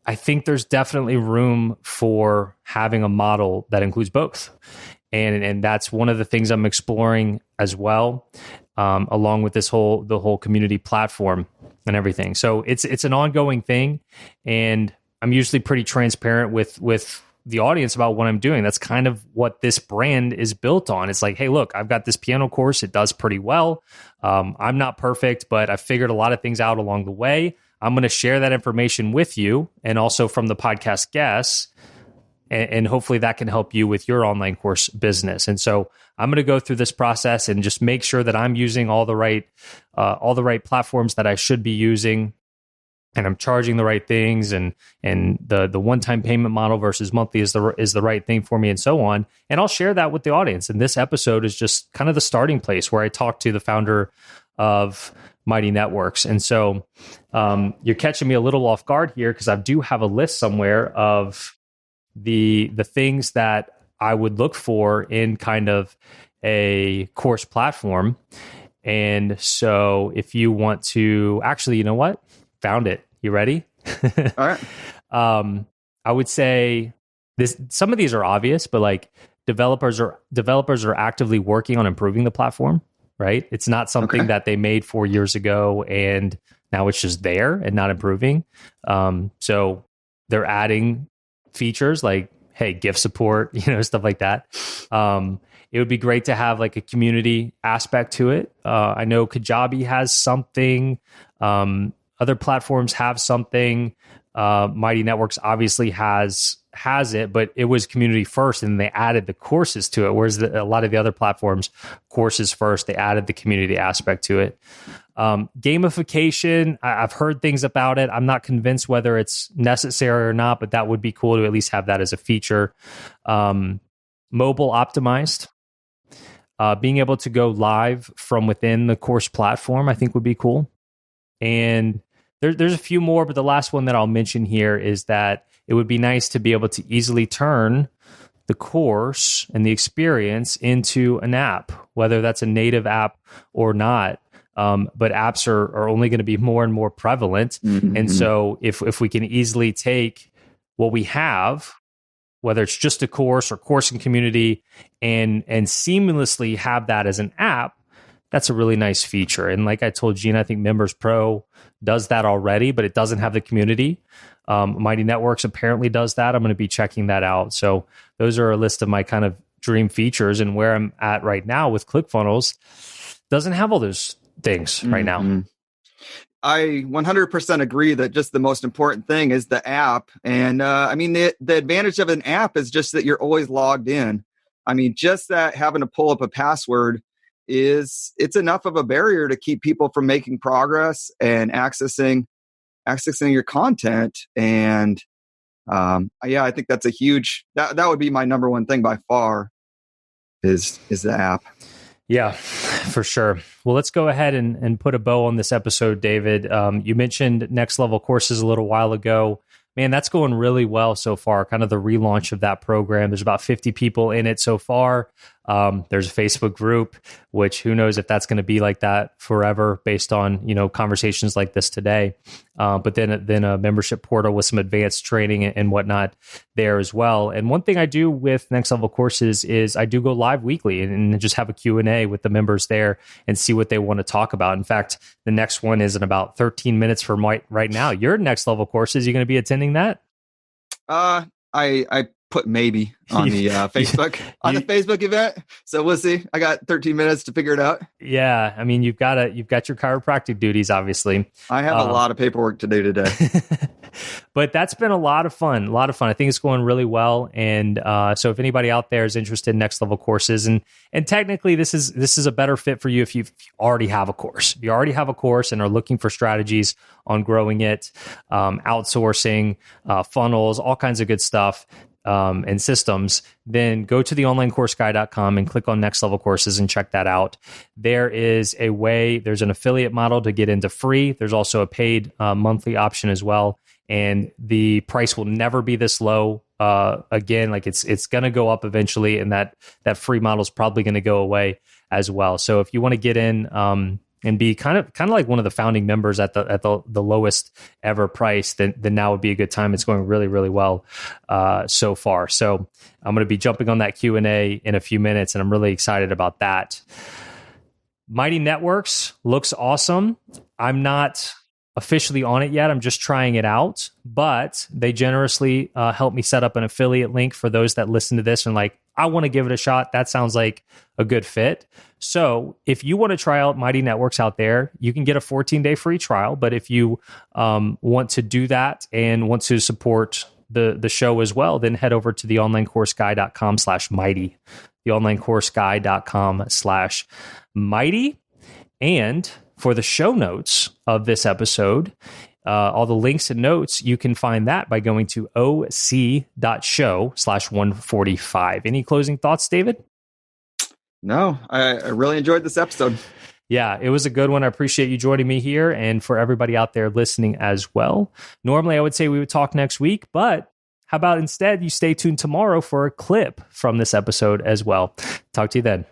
A: I think there's definitely room for having a model that includes both. And that's one of the things I'm exploring as well, along with the whole community platform and everything. So it's an ongoing thing. And I'm usually pretty transparent with the audience about what I'm doing. That's kind of what this brand is built on. It's like, hey, look, I've got this piano course. It does pretty well. I'm not perfect, but I figured a lot of things out along the way. I'm going to share that information with you and also from the podcast guests, and hopefully that can help you with your online course business. And so I'm going to go through this process and just make sure that I'm using all the right platforms that I should be using, and I'm charging the right things, and the one-time payment model versus monthly is the right thing for me, and so on. And I'll share that with the audience. And this episode is just kind of the starting place where I talk to the founder of Mighty Networks. And so you're catching me a little off guard here because I do have a list somewhere of the things that I would look for in kind of a course platform. And so if you want to, actually, you know what? Found it. You ready?
B: All right.
A: I would say some of these are obvious, but like developers are actively working on improving the platform. right? It's not something that they made 4 years ago and now it's just there and not improving. So they're adding features like, hey, gift support, stuff like that. It would be great to have like a community aspect to it. I know Kajabi has something. Other platforms have something. Mighty Networks obviously has it, but it was community first, and they added the courses to it. Whereas a lot of the other platforms, courses first, they added the community aspect to it. Gamification, I've heard things about it. I'm not convinced whether it's necessary or not, but that would be cool to at least have that as a feature. Mobile optimized. Being able to go live from within the course platform, I think would be cool. And there's a few more, but the last one that I'll mention here is that it would be nice to be able to easily turn the course and the experience into an app, whether that's a native app or not. But apps are only going to be more and more prevalent. Mm-hmm. And so if we can easily take what we have, whether it's just a course or course and community, and seamlessly have that as an app, that's a really nice feature. And like I told Gina, I think Members Pro does that already, but it doesn't have the community. Mighty Networks apparently does that. I'm going to be checking that out. So those are a list of my kind of dream features, and where I'm at right now with ClickFunnels doesn't have all those things right now.
B: I 100% agree that just the most important thing is the app. And the advantage of an app is just that you're always logged in. I mean, just that having to pull up a password it's enough of a barrier to keep people from making progress and accessing your content. And I think that's a huge, that would be my number one thing by far is the app.
A: Yeah, for sure. Well, let's go ahead and put a bow on this episode, David. You mentioned Next Level Courses a little while ago. Man, that's going really well so far, kind of the relaunch of that program. There's about 50 people in it so far. There's a Facebook group, which who knows if that's going to be like that forever based on, conversations like this today. But then a membership portal with some advanced training and whatnot there as well. And one thing I do with Next Level Courses is I do go live weekly and just have a Q&A with the members there and see what they want to talk about. In fact, the next one is in about 13 minutes from right now. Your Next Level Courses, you're going to be attending that?
B: I put maybe on the Facebook on the Facebook event, so we'll see. I got 13 minutes to figure it out.
A: Yeah, I mean, you've got your chiropractic duties, obviously.
B: I have a lot of paperwork to do today,
A: but that's been a lot of fun. I think it's going really well, and so if anybody out there is interested in Next Level Courses, and technically this is a better fit for you if you already have a course. If you already have a course and are looking for strategies on growing it, outsourcing, funnels, all kinds of good stuff. And systems, then go to theonlinecourseguy.com and click on Next Level Courses and check that out. There's an affiliate model to get into free. There's also a paid monthly option as well. And the price will never be this low. Again, like it's going to go up eventually, and that free model is probably going to go away as well. So if you want to get in, and be kind of like one of the founding members at the lowest ever price, then now would be a good time. It's going really, really well so far. So I'm going to be jumping on that Q&A in a few minutes, and I'm really excited about that. Mighty Networks looks awesome. I'm not officially on it yet. I'm just trying it out, but they generously helped me set up an affiliate link for those that listen to this and like, I want to give it a shot. That sounds like a good fit. So if you want to try out Mighty Networks out there, you can get a 14-day free trial. But if you want to do that and want to support the show as well, then head over to theonlinecourseguy.com/mighty, theonlinecourseguy.com/mighty. And for the show notes of this episode, all the links and notes, you can find that by going to oc.show/145. Any closing thoughts, David?
B: No, I really enjoyed this episode.
A: Yeah, it was a good one. I appreciate you joining me here, and for everybody out there listening as well. Normally, I would say we would talk next week, but how about instead you stay tuned tomorrow for a clip from this episode as well. Talk to you then.